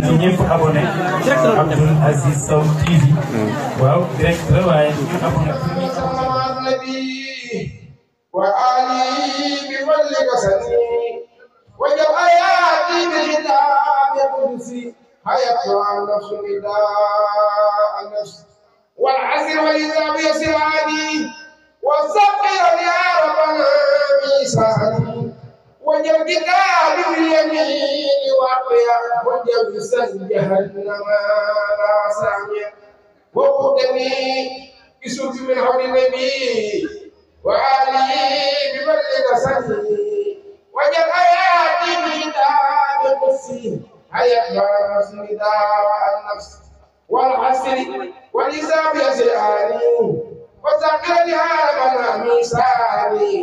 ci ñëpp abonné Abdoul Aziz Sow TV waaw direct la waaye ñu abonné وآلي بفضلك سني وجب آياتي بختام قدسي حياة النفس نداء النفس والعسر والإذاب يسراني والسقي يا ربنا ميساني وجب كتابي باليمين وقيا وجب سن جهنم لا سامي وقدمي بسوق من حول النبي وآله ببلغ سني وجل آياتي بكتاب قدسي حياة نداء النفس والعسر والحساب يسراني وذكرني هذا ميساني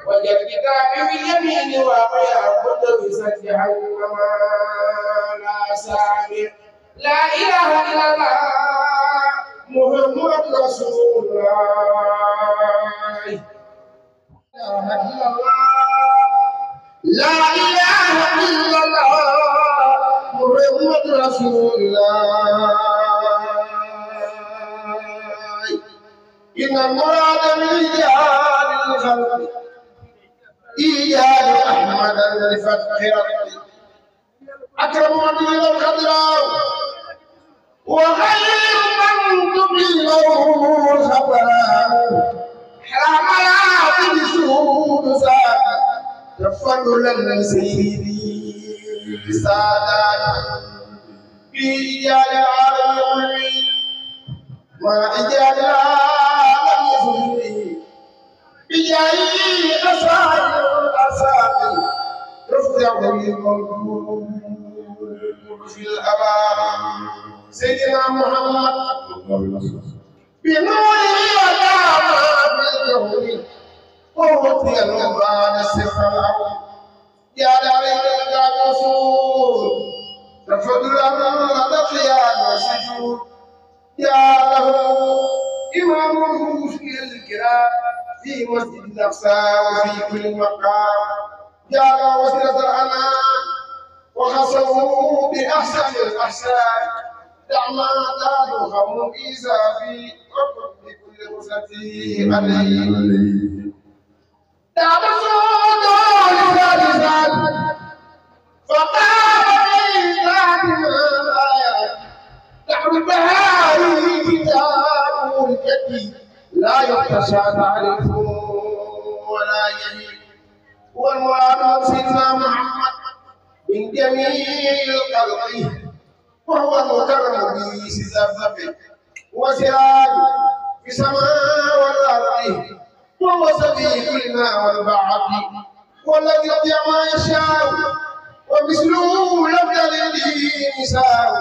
وجل كتابي باليمين وقيا كل بسن جهنم لا سامي لا إله إلا الله محمد رسول الله لا إله إلا الله محمد رسول الله إن المراد من إيجاد الخلق إيجاد أحمد لفتح ربي أكرم من الخضراء وغير من تبلغه الخبراء حرام لا تبسوه ساعة تفضلا سيدي سادات بإيجاد العالم يقولي وإيجاد العالم يقولي بجاي أساطير الأساطير تفتح الموجود في الأبار سيدنا محمد بنوره ودعما بالكون ووطي النبان السفر يا دارك الرسول تفضل الرقيان والسجود يا له إمام في الكرام في مسجد الأقصى وفي كل مقام يا له وسيلة الأمان وخصموا بأحسن الأحسان دعما دار خمو إيسا في رب بكل غسلته عليه دعم الصدور ثالثا فقام بإيسان الآيات دعم البهاري كتاب الجدي لا يخشى تعرف ولا يهيب والمراد سيدنا محمد من جميع الخلق وهو المكرم بسزافه وسراج في السماء والارض وهو سبيل الماء والبعث والذي يطيع ما يشاء ومثله لم يلد نساء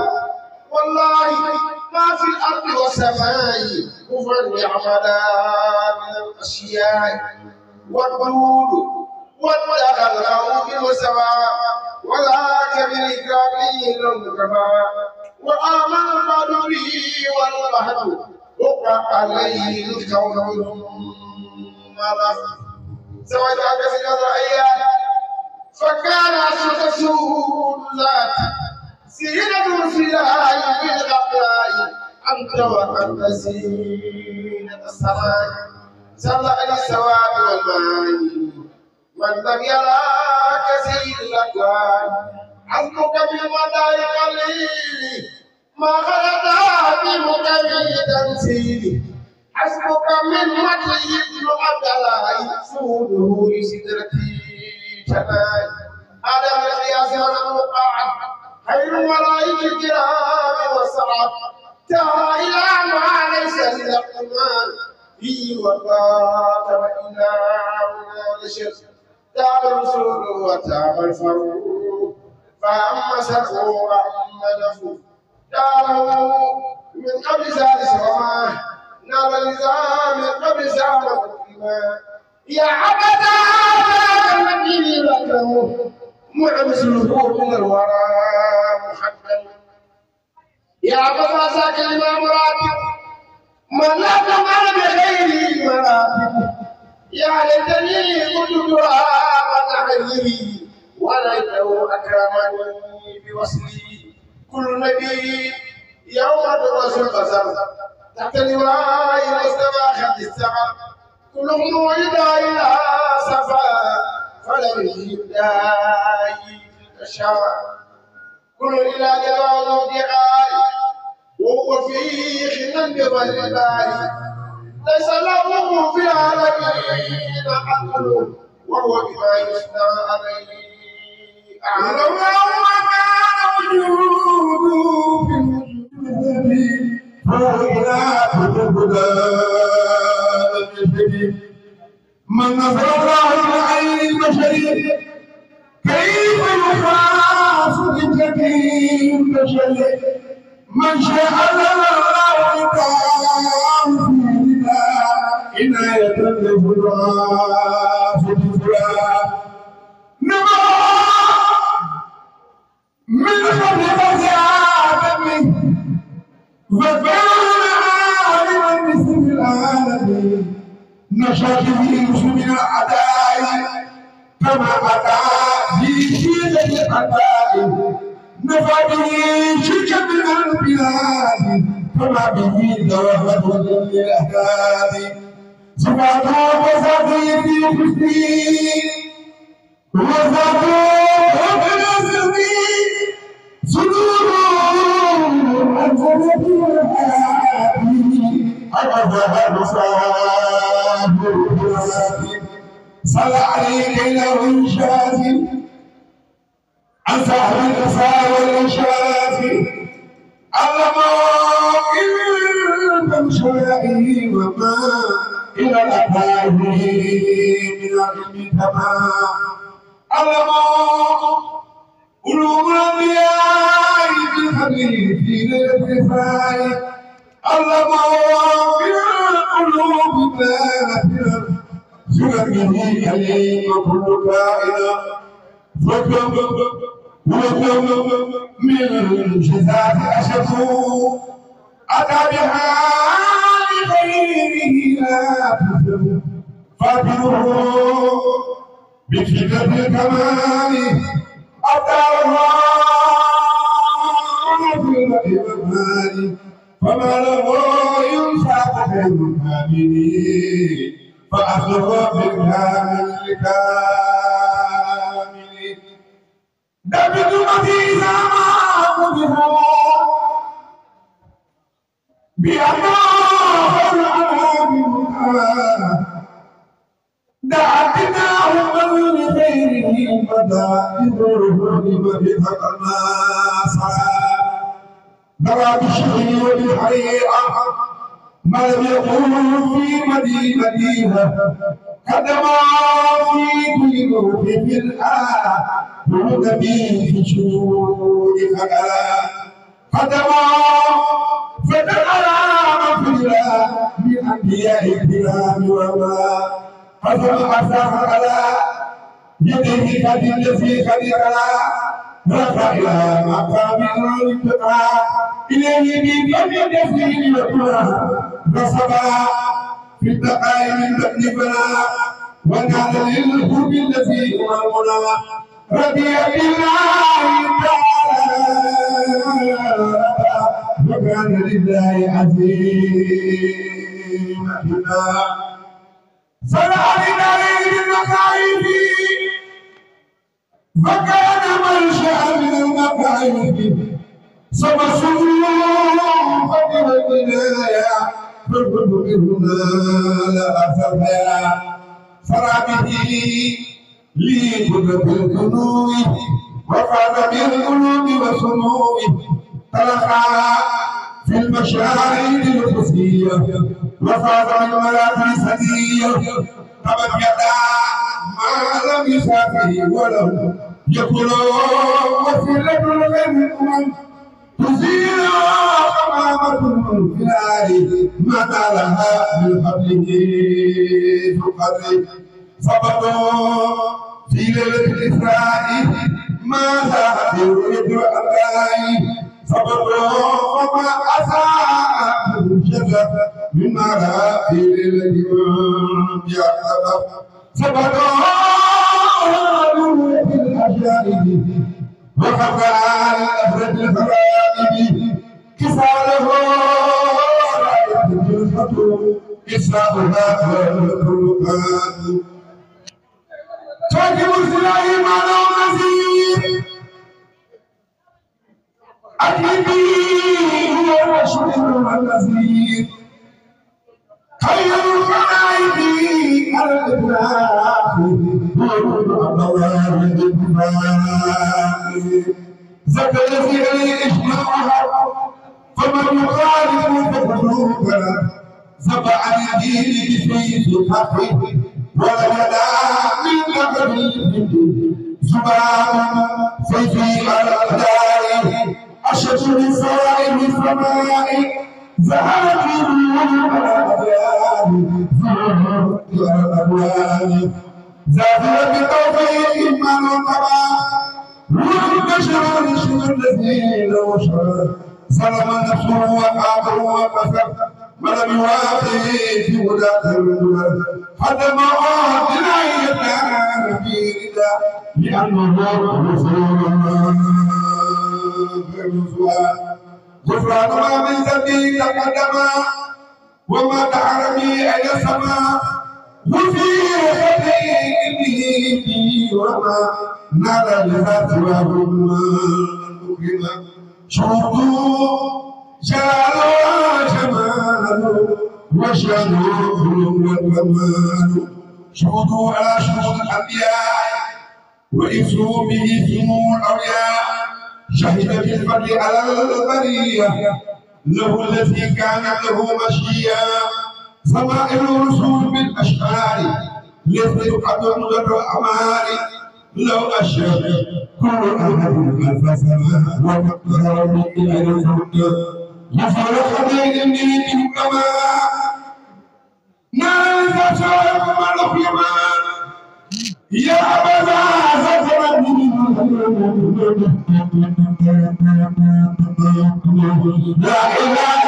والله ما في الارض والسماء كفر يعملا من الاشياء والجود والدخل الخوف والسماء وذاك بالإكرام للكفى وآمن بعد به والبحر وقع عليه الكون مضى سوى ذاك في الأيام فكان أشرف سود ذات سيدة الفلاح بالغباء أنت وأنت زينة السماء صلى على السواد والماء من لم يراك سيد الأكوان حسبك بالمدى قليل ما غلط بمكبي تنسيل حسبك من مدي ابن عبد الله سوده لسدرتي شمال هذا من القياس والمقاعد خير الملائكة الكرام والسرعة تعالى إلى ما ليس للأقمان في وقاتل إلى ونشر تاب الرسول وتاب الفروق فأما سرقه وأما نفوه تابه من قبل ذلك وما نال النظام من قبل ذلك يا عبدا الذي لكم معمس الهبوط من الورى محمد يا عبدا ذاك الإمام راتب من لا تمر بغير مراتب يا ليتني كنت تراب نحري وليته أكرمني بوصلي كل نبي يوم تبرز البصر تحت لواء المصطفى خد السمر كلهم يدعى إلى صفا فلم يجيب داعي الأشهر كل إلى جلال ودعاء وهو في خلال بغير الباري ليس له في العالمين عقل وهو بما يثنى عليه أعلم كان وجوده في الوجود فإلى الهدى من نظر الله العين البشري كيف يخاف بالجبين البشري من شاء الله يقام في عناية الهدى في الفلان من خلق آدم وكان عالما مثل العالمين نشأ به من الأعداء كما أتى في شيلة الأعداء نفى به شركا من البلاد كما به دوامة للأهداف صفاته وصفه في حسنه وصفه صلى عليك له شافي عن صاحب الكفار والإنشاف علموا علم شرعه وما إلى الأبائه من العلم تمام علموا علوم الأنبياء بالحديث في ليلة الرفاع علموا بالعلوم النافعة سلمه عليم كل كائن فكم من جزاء أشكو أتى بحال غيره لا تفهم فاتنه بشدة الكمال أتى في الإيمان فما له ينفع غير الكاملين فأخذ بالكامل الكامل دبت مدينة بها بأنه العالم دعتناه من غيره مدائنه لمن الناس درى بالشر والحقيقة ما لم يكن في مدينتها قدما في كل موقف الآن في شهور خلا قدما فتقرى مغفرة من أنبياء الكرام وما حسب أساق على يده قد الذي خلقنا رفع إلى مقام الانتقى إليه بكم يدفين وكرة نصبا في البقاء من بطن فلا وكان للحب الذي هو المنى رضي بالله تعالى وكان لله عزيما صلى عليه بالمخايف فكان منشأ من المخايف سمسوه فقر الولاية فالكل منهما لا أثرها فرى به لي قدرة القلوب وفاز بالقلوب والسموم تلقى في المشاعر القدسية وفاز بالملاك السدية تبت يدا ما لم يسافر ولو يقول وسيلة الغيب تزيل أمامة الفلال ما نالها من قبله فقد صبروا في ليلة الإسراء ما زاد يريد الله صبروا وما أساء الشجر مما رأى في ليلة يعتبر صبروا في الأشياء وخفى على الأفراد الفرائض نساؤها والبرهان تعجب السلاح ما له نزير أجنبي هو الرشيد والنزير خير الخلائق على الإطلاق والضوابط الدفاع ذكر في إشباعها فمن يخالف فقلوبا زبع الدين في حقه ولم يدع من قبله زبابا سيفي على الأعداء أشد من سوائل السماء زهرت في الأبواب زافرة بتوفيق من القضاء والبشر الشر الذين وشر ظلم نفسه وقابل وكفر ولم يوافق في ولاة الرجل حتى ما أعطنا يتعالى في رداء لأنه رسول الله غفران ما من ذنبي تقدم وما تعرمي أي سماء وفي خطيئته وما نال لذات وهما شهدوا جلال وجمال وشهدوا والكمال شهدوا على شهود الأنبياء وإثموا به ثموا الأولياء شهد بالفضل على البرية له الذي كان له مشيا سمائر الرسول بالأشعار ليس يقعد مدر الأعمال لو أشهد كل أحد ألف سنة ومقدر من إلى الهدى يفعل خبير من كما نال تشارك ملك يمان يا أبدا زفر لا إله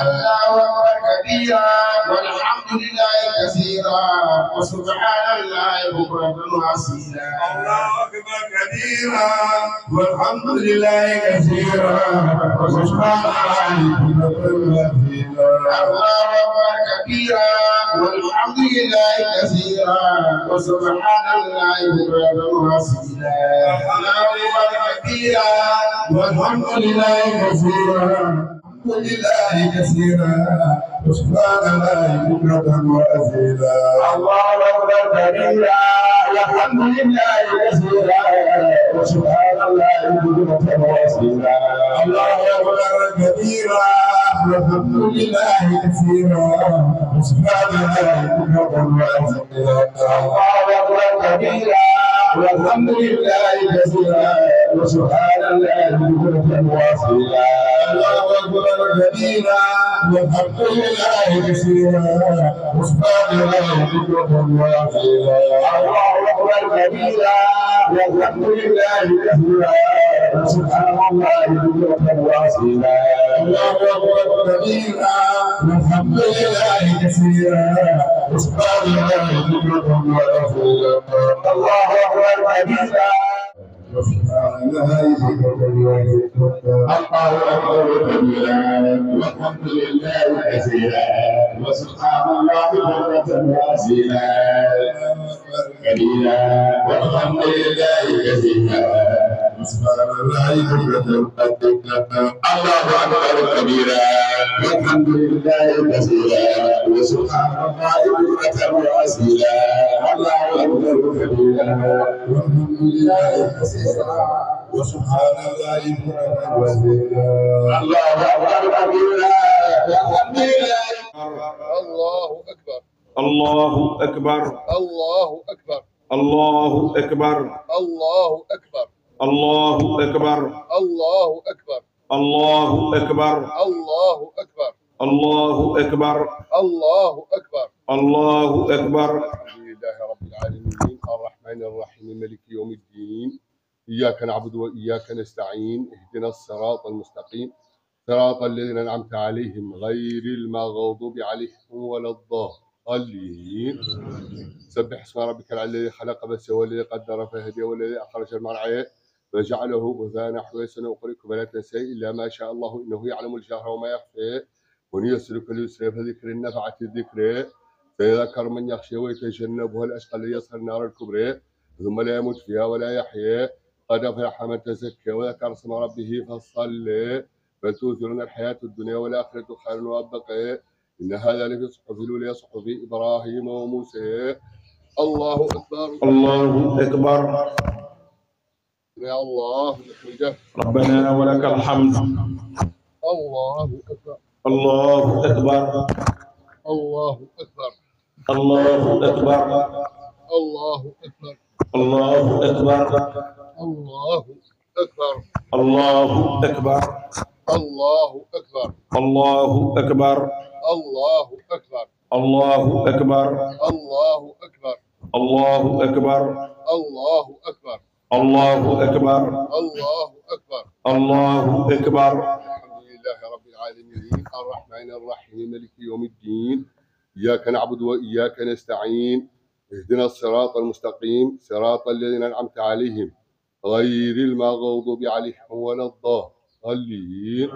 الله أكبر كبيرا والحمد لله كثيرا وسبحان الله بكرة وأصيلا. الله أكبر كبيرا والحمد لله كثيرا وسبحان الله بكرة وأصيلا. الله أكبر كبيرا والحمد لله كثيرا وسبحان الله بكرة وأصيلا. الله أكبر كبيرا والحمد لله كثيرا الحمد لله كثيرا وسبحان الله بكرة وأصيلا. الله أكبر كبيرا والحمد لله كثيرا وسبحان الله بكرة وأصيلا. الله أكبر كبيرا والحمد لله كثيرا وسبحان الله بكرة وأصيلا. الله أكبر كبيرا والحمد لله كثيرا وسبحان الله بكرة وأصيلا. الله أكبر كبيرا والحمد لله كثيرا وسبحان الله بكرة وأصيلا. الله أكبر كبيرا والحمد لله كثيرا وسبحان الله بكرة وأصيلا. الله أكبر كبيرا والحمد لله كثيرا وسبحان الله بكرة وأصيلا. الله أكبر كبيرا وسبحان الله بكرة وأصيلا. الله أكبر كبيرا والحمد لله كثيرا وسبحان الله بكرة وأصيلا. كبيرا والحمد لله كثيرا سبحان الله بكرة وأصيلا. الله أكبر كبيرا والحمد لله كثيرا وسبحان الله بكرة وأصيلا. الله أكبر كبيرا والحمد لله كثيرا وسبحان الله بكرة وأصيلا. الله أكبر كبيرا والحمد لله. الله أكبر الله أكبر الله أكبر الله أكبر الله أكبر الله أكبر الله أكبر الله أكبر الله أكبر الله أكبر الله أكبر الله أكبر. الحمد لله رب العالمين الرحمن الرحيم مالك يوم الدين إياك نعبد وإياك نستعين اهدنا الصراط المستقيم صراط الذين أنعمت عليهم غير المغضوب عليهم ولا الضالين. سبح اسم ربك الذي خلق فسوى والذي قدر فهدي والذي أخرج المرعى فجعله غثاء نحوه سنقرئك فلا تنسى إلا ما شاء الله إنه يعلم الجهر وما يخفى ونيسرك لليسر فذكر النفعة الذكر فيذكر من يخشى ويتجنبها الأشقى الذي يصل النار الكبرى ثم لا يموت فيها ولا يحيى قد أفلح من تزكى وذكر اسم ربه فصلى بل تؤثرون الحياة الدنيا والآخرة خير وأبقى إن هذا لفي صحف الأولى صحف إبراهيم وموسى الله أكبر الله أكبر يا الله نحمده ربنا ولك الحمد الله أكبر الله أكبر الله أكبر الله أكبر الله أكبر الله أكبر الله أكبر الله أكبر الله أكبر الله أكبر الله أكبر الله أكبر الله أكبر الله أكبر الله أكبر الله أكبر الله أكبر الله أكبر الحمد لله رب العالمين الرحمن الرحيم مالك يوم الدين إياك نعبد وإياك نستعين اهدنا الصراط المستقيم صراط الذين أنعمت عليهم غير المغضوب عليهم ولا الضالين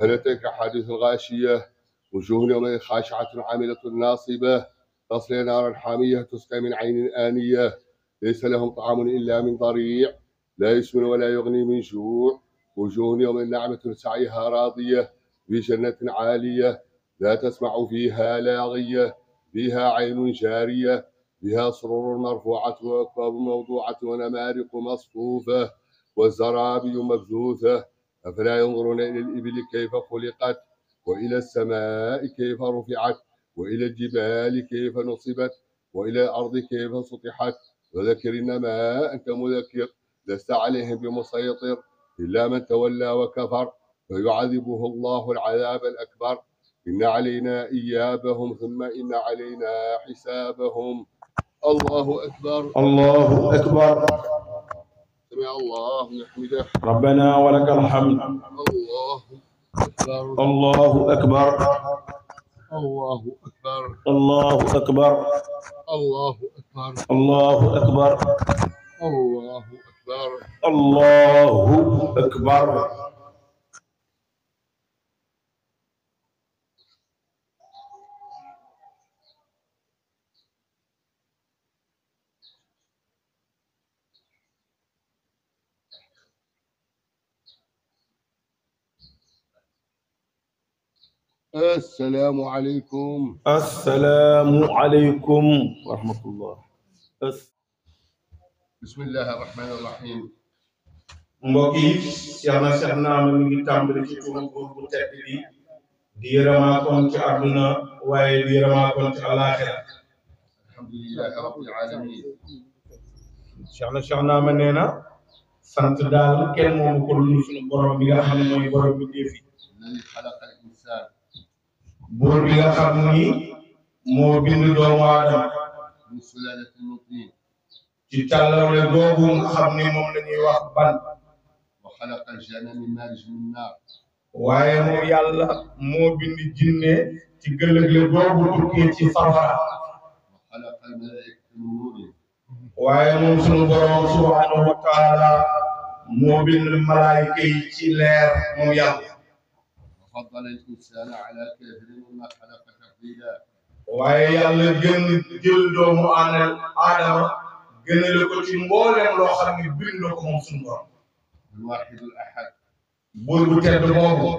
هل أتاك حديث الغاشية وجوه يومئذ خاشعة عاملة ناصبة تصلي نارا حامية تسقى من عين آنية ليس لهم طعام إلا من ضريع لا يسمن ولا يغني من جوع وجوه يومئذ ناعمة سعيها راضية في جنة عالية لا تسمع فيها لاغية فيها عين جارية فيها سرور مرفوعة وأكواب موضوعة ونمارق مصفوفة والزرابي مبثوثة أفلا ينظرون إلى الإبل كيف خلقت وإلى السماء كيف رفعت وإلى الجبال كيف نصبت وإلى الأرض كيف سطحت وذكر إنما أنت مذكر لست عليهم بمسيطر إلا من تولى وكفر فيعذبه الله العذاب الأكبر إن علينا إيابهم ثم إن علينا حسابهم الله أكبر الله أكبر سمع الله نحمده ربنا ولك الحمد الله أكبر الله أكبر الله أكبر الله أكبر الله أكبر الله أكبر الله أكبر الله أكبر السلام عليكم. السلام عليكم ورحمة الله. بسم الله الرحمن الرحيم. mbokk yi Cheikh Naama mi ngi tàmbali ci turu buur bu tedd bi di yërëmaakoon ci àdduna waaye di yërëmaakoon ci àllaaxira. alhamdulillahi rabbil alamin. Cheikh Naama nee na sant daal kenn moomu ko lu suñu borom bi nga xam ne mooy borom bi dee fi. alladi xalaqa al insan. buur bi nga xam ni moo bind doomu aadama. min sulalatin min tin. ci tàllale googu nga xam ni moom la ñuy wax ban. wa xalaqa al janna min marij min naar. waaye moom yàlla moo bind jinne ci gëllëgle googu tukkee ci safara. wa xalaqa al malaikata min nuurin. waaye moom sunu borom subhanahu wa taala moo bind malaayika yi ci leer moom yàlla. wa faddala al insana ala kafirin mimma xalaqa tafdila. waaye yàlla jël doomu aadama gënale ko ci mboolem loo xam ne bind na ko moom sunu borom. alwahidul ahad. buur bu tedd boobu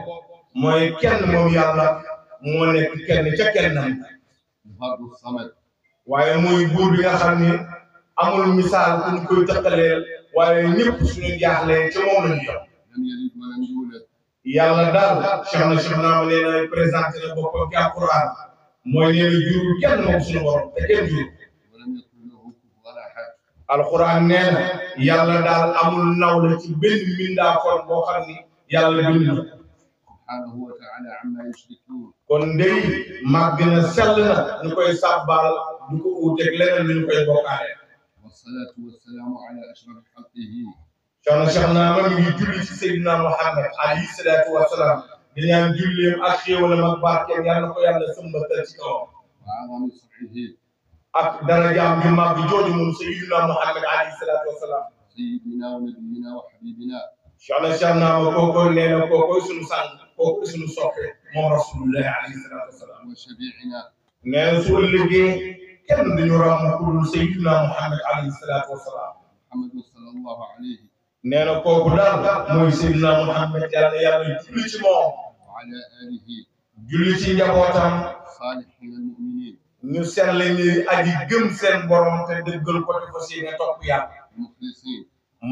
mooy kenn moom yàlla moo nekk kenn ca kennam. alfardu samad. waaye mooy buur bi nga xam ne amul misaal ku ñu koy tëkkaleel waaye ñëpp suñu jaaxle ca moom la ñu yor. lam yalid wa lam yulad. yàlla daal Cheikh Naama nee na présenté na boppam ci alquran mooy nee na jurul kenn moom suñu borom te kenn jurul. wa lam yakun lahu kufuwan ahad. alquran nee na yàlla daal amul nawle ci benn mbindaafoon boo xam ni yàlla bind na. subhanahu wa taala amma yushrikun. kon ndey màgg na sell na ñu koy sàbbaal du ko uuteeg leneen lu ñu koy bokkaale. wasalaatu wasalaamu ala ashraf xalqihi. Cheikh Naama mi ngi julli ci Seydina Muhammad alayhi salaatu wa salaam di ñaan julleem ak xéewalam ak barkeem yàlla na ko yàlla sëmbatal ci kawam. wa azami saxihi. ak darajaam ju màgg jooju moom Seydina Muhammad alayhi salaatu wa salaam. سيدنا ونبينا وحبيبنا Cheikh Naama kooku nee na kooku sunu sang kooku sunu soppe moom Rasulullah alayhi salaatu wasalaam. وشفيعنا nee na su ëllëgee kenn duñu ràmm ku dul Sayyidina Muhammad alayhi salaatu wasalaam. محمد صلى الله عليه nee na kooku daal mooy Sayyidina Muhammad yàlla julli ci moom. وعلى آله julli ci njabootam. صالحين المؤمنين ñu sell ñi aji gëm seen borom te dëggal ko te fas yéene topp yàlla. المخلصين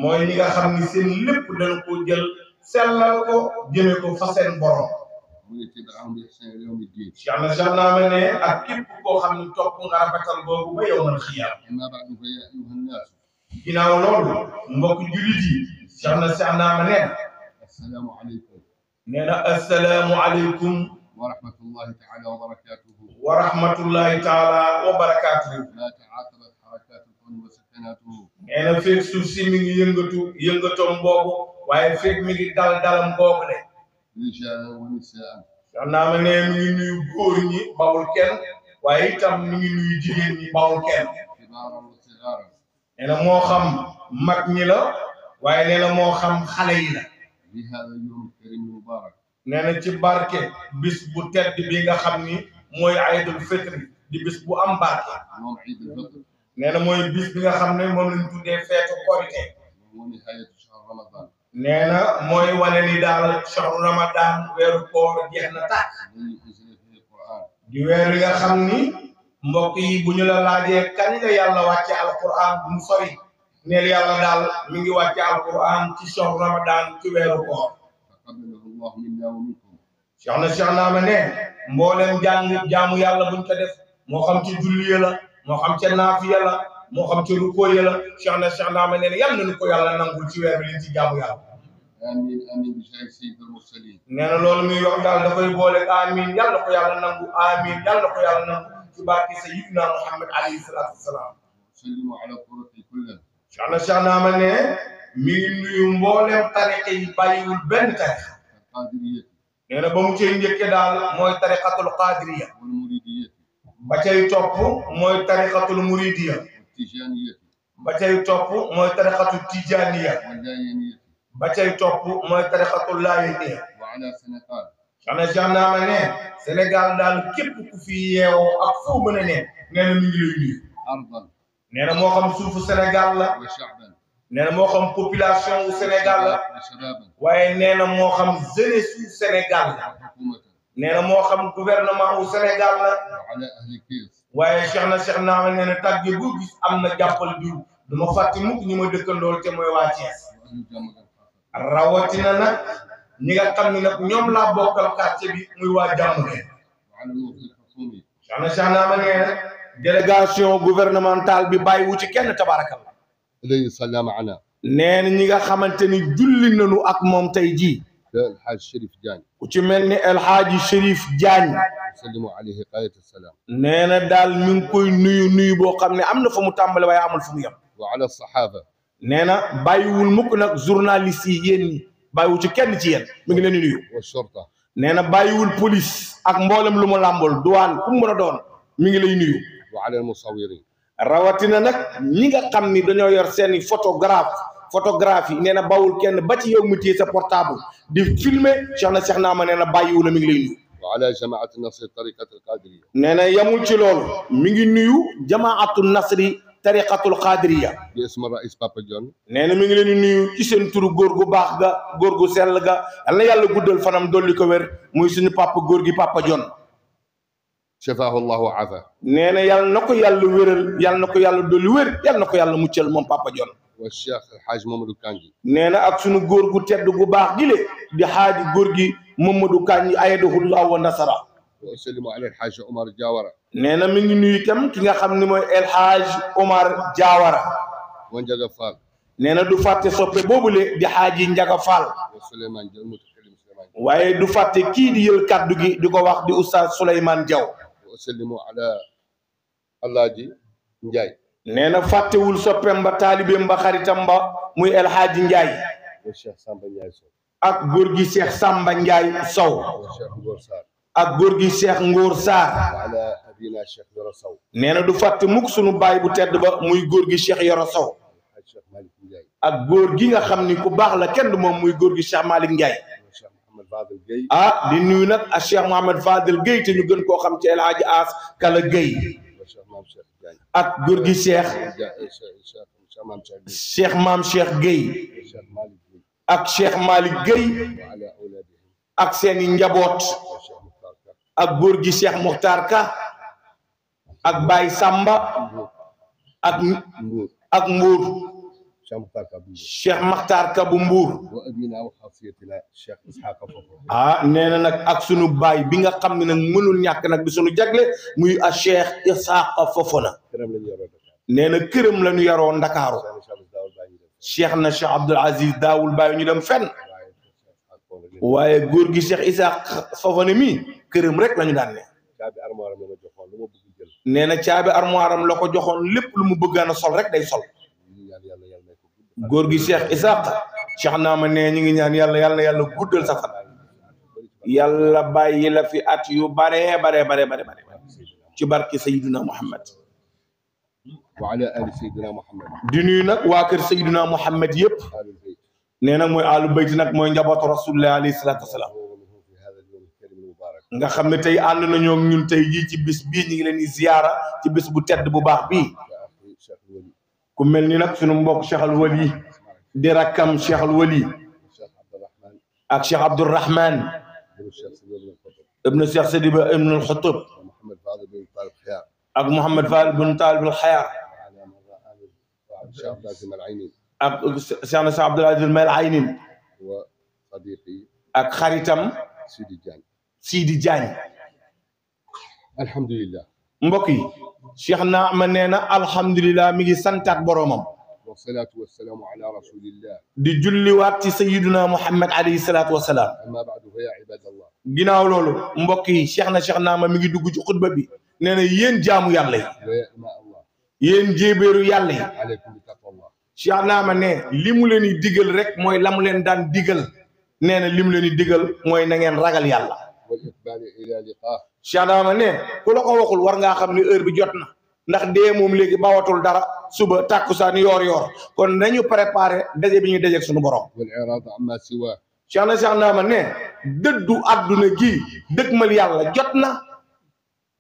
mooy ñi nga xam ni seen lépp dana ko jël sellal ko jëme ko fa seen borom. من يتبعهم بإحسان إلى يوم الدين. Cheikh Naama ne ak képp koo xam ni topp nga rafetal boobu ba yawmal xiyaam. أما بعد فيا أيها الناس ginnaaw loolu mbokk jullit yi Cheikh Naama ne السلام عليكم nee na assalaamu aleykum ورحمة الله تعالى وبركاته. wa rahmatullahi taala wa barakaatuhu. ما تعاقبت حركات الكون وسكناته nee na feeg suuf si mi ngi yëngatoom boobu waaye feeg mi ngi dalam boobu de. رجالا ونساء Cheikh Naama ne mi ngi nuyu góor ñi bawul kenn waaye itam mi ngi nuyu jigéen ñi bawul kenn. كبارا وصغارا nee na moo xam mag ñi la waaye nee na moo xam xale yi la. بهذا اليوم الكريم المبارك nee na ci barke bis bu tedd bi nga xam ni mooy Aydul Fitri di bis bu am barke. يوم عيد الفطر nee na mooy bis bi nga xam ne moom lañ tuddee feetu korite. وهو نهاية شهر رمضان nee na mooy wane ni daal shahru Ramadan weeru koor jeex na tàkk. الذي أنزل فيه القرآن di weer yi nga xam ni mbokk yi bu ñu la laajee kañ la yàlla wàcce alquran bu mu sori neel yàlla daal mi ngi wàcce alquran ci shahru Ramadan ci weeru koor. تقبله الله منا ومنكم. Cheikh Naama ne mboolem jaamu yàlla buñ ko def moo xam ci julli ya la moo xam ca naafiya la moo xam ca rukkoo ya la Cheikh Naama ne yàlla nañu ko yàlla nangul ci weer bi liñ ci jaamu yàlla. آمين آمين بجاه سيد المرسلين. nee na loolu muy wax daal dafay boole amiin yàlla ko yàlla nangu amiin yàlla ko yàlla nangu ci barke Sayyidina Muhammad alayhi salaatu wasalaam. سلموا على الطرق كلها. Cheikh Naama ne mi ngi nuyu mboolem tariqa yi bàyyiwul benn tariqa. القادرية nee na ba mu cay njëkkee daal mooy tariqatul qadiriya والمريدية ba cay topp mooy tariqatul muridiya والتيجانية ba cay topp mooy tariqatul tijaniya واللاينية ba cay topp mooy tariqatul laayiniya. وعلى سنغال Cheikh Naama ne Sénégal daal képp ku fi yeewoo ak foo mën a ne nee na mi ngi lay nuyu. أرضا nee na moo xam suufu Sénégal la وشعبا nee na moo xam population wu Sénégal la وشبابا waaye nee na moo xam jeunesse wu Sénégal la وحكومة nee na moo xam gouvernement wu Sénégal la وعلى أهل كيس waaye Cheikh Naama nee na tàgge bu gis am na jàppal diw du ma fàtte mukk ñi ma dëkkandool te mooy waa Thiès. وأهل جامعة rawatina nag ñi nga xam ne nag ñoom laa bokkal quartier bi muy waa Diamaguène. وعلى الوفد الحكومي. Cheikh Naama nee na délégation gouvernementale bi bàyyiwu ci kenn tabarakallah. الذي صلى معنا nee na ñi nga xamante ni julli nañu ak moom tey jii الحاج شريف جاني ku ci mel ni El Hadji Chérif Diagne سلموا عليه غاية السلام. nee na daal mi ngi koy nuyu boo xam ne am na fu mu tàmbale waaye amul fu mu yem. وعلى الصحافة nee na bàyyiwul mukk nag journaliste yi yéen ñi bàyyiwu ci kenn ci yéen mi ngi leen di nuyu. والشرطة nee na bàyyiwul police ak mboolem lu mu làmbool douane ku mu mën a doon mi ngi lay nuyu. وعلى المصورين. rawatina nag ñi nga xam ni dañoo yor seeni photographie nee na bawul kenn ba ci yow mu téye sa portable di filmer Cheikh Naama nee na bàyyiwul mi ngi lay nuyu. وعلى جماعة النصر طريقة القادرية. nee na yamul ci loolu mi ngi nuyu jamaatu nasri tariqatul qadiriya. باسم الرئيس بابا جون. nee na mi ngi leen di nuyu ci seen turu góor gu baax ga góor gu sell ga yal na yàlla guddal fanam dolli ko wér muy suñu papa góor gi papa Jon. شفاه الله وعافاه. nee na yal na ko yàlla wéral yal na ko yàlla dolli wér yal na ko yàlla muccal moom papa Jon. والشيخ الحاج محمد كانجي. nee na ak suñu góor gu tedd gu baax gi le di xaaji góor gi Mamadou Kanji ayadahullah wa nasara. وأسلم على الحاج عمر جاورة. nee na mi ngi nuyu itam ki nga xam ne mooy El Hadj Omar Diawara. ونجا فال. nee na du fàtte soppe boobule di xaaji Njaga Fall. وسليمان جو المتكلم سليمان جو. waaye du fàtte kii di yël kaddu gi di ko wax di oustaz Souleymane Diaw. وأسلم على الله جي نجاي. nee na fàttewul soppeem ba taalibeem ba xaritam ba muy El Hadji Ndiaye والشيخ سامبا نجاي سو. ak góor gi Cheikh Samba Ndiaye Sow والشيخ نور سار. ak góor gi Cheikh Ngor Sarr. وعلى أبينا الشيخ نور سو. nee na du fàtte mukk sunu baay bu tedd ba muy góor gi Cheikh Yoro Sow. الحاج Cheikh Malick Ndiaye. ak góor gi nga xam ni ku baax la kenn du moom muy góor gi Cheikh Malick Ndiaye. Cheikh Mouhamed Fadel Gueye. di nuyu nag ak Cheikh Mouhamed Fadel Gueye te ñu gën koo xam ci El Hadji As Kala Gueye. Cheikh Mame Cheikh Diagne. ak góor gi Cheikh. Cheikh Mame Cheikh Gueye. Cheikh Mame Cheikh Gueye. ak Cheikh Malick Gueye. ak seeni njaboot. ak góor gi Cheikh Mokhtar Ka. ak Baye Samba. ak Mbour. Cheikh Mokhtar Ka bu Mbour. nee na nag ak sunu baay bi nga xam ne nag mënul ñàkk nag di sunu jagle muy a Cheikh Isaaqa Fofana. nee na këram la ñu yaroo Ndakaaru. Cheikh na Cheikh Abdoul Aziz daawul bàyyi ñu dem fenn. waaye góor gi Cheikh Isaaqa Fofana mi këram rek la ñu daan ne. nee na caabi armoire am la ko joxoon lépp lu mu bëggaan a sol rek day sol. góor gi Cheikh Isaaqa Cheikh Naama ne ñu ngi ñaan yàlla guddal sa fan. yàlla bàyyi la fi at yu bare ci barke Sayyidina Muhammad. wa ala ali Sayyidina Muhammad. di nuyu nag waa kër Sayyidina Muhammad yëpp. nee nag mooy alu bayt nag mooy njabootu Rasulullah alayhi salaatu wasalaam. nga xam ne tey ànd nañoo ñun tey jii ci bis bii ñu ngi leen di ziyaara ci bis bu tedd bu baax bii. ku mel ni nag sunu mbokk Cheikh Al Wali di rakkam Cheikh Al Wali ak Cheikh Abdourahman ibn Cheikh Sidi Ba ibn al Xutub ak Mouhamed Fall bin Talib al Xayaar ak Cheikh na Cheikh Abdoul Aziz Mal Aynin ak xaritam Sidi Diagne. alhamdulilah. mbokk yi Cheikh Naama nee na alhamdulilah mi ngi santaat boromam. wasalaatu wasalaamu ala rasulillah. di julliwaat ci sayyiduna Muhammad alayhi salaatu wa salaam. amma baadu fa yaa ibadallah. ginnaaw loolu mbokk yi Cheikh Naama mi ngi dugg ci xutba bi nee na yéen jaamu yàlla yi. yéen jéebéeru yàlla yi. aleykum bi taqwallah. Cheikh Naama ne li mu leen di digal rek mooy la mu leen daan digal nee na li mu leen di digal mooy na ngeen ragal yàlla. wal iqbaal ila liqaa. Cheikh Naama ne ku la ko waxul war ngaa xam ne heure bi jot na ndax dee moom léegi bawatul dara suba tàkkusaan yoor kon nañu préparé daje bi ñuy dajeeg suñu borom. wal iraada amma siwa. Cheikh Naama ne dëddu àdduna gi dëgmal yàlla jot na.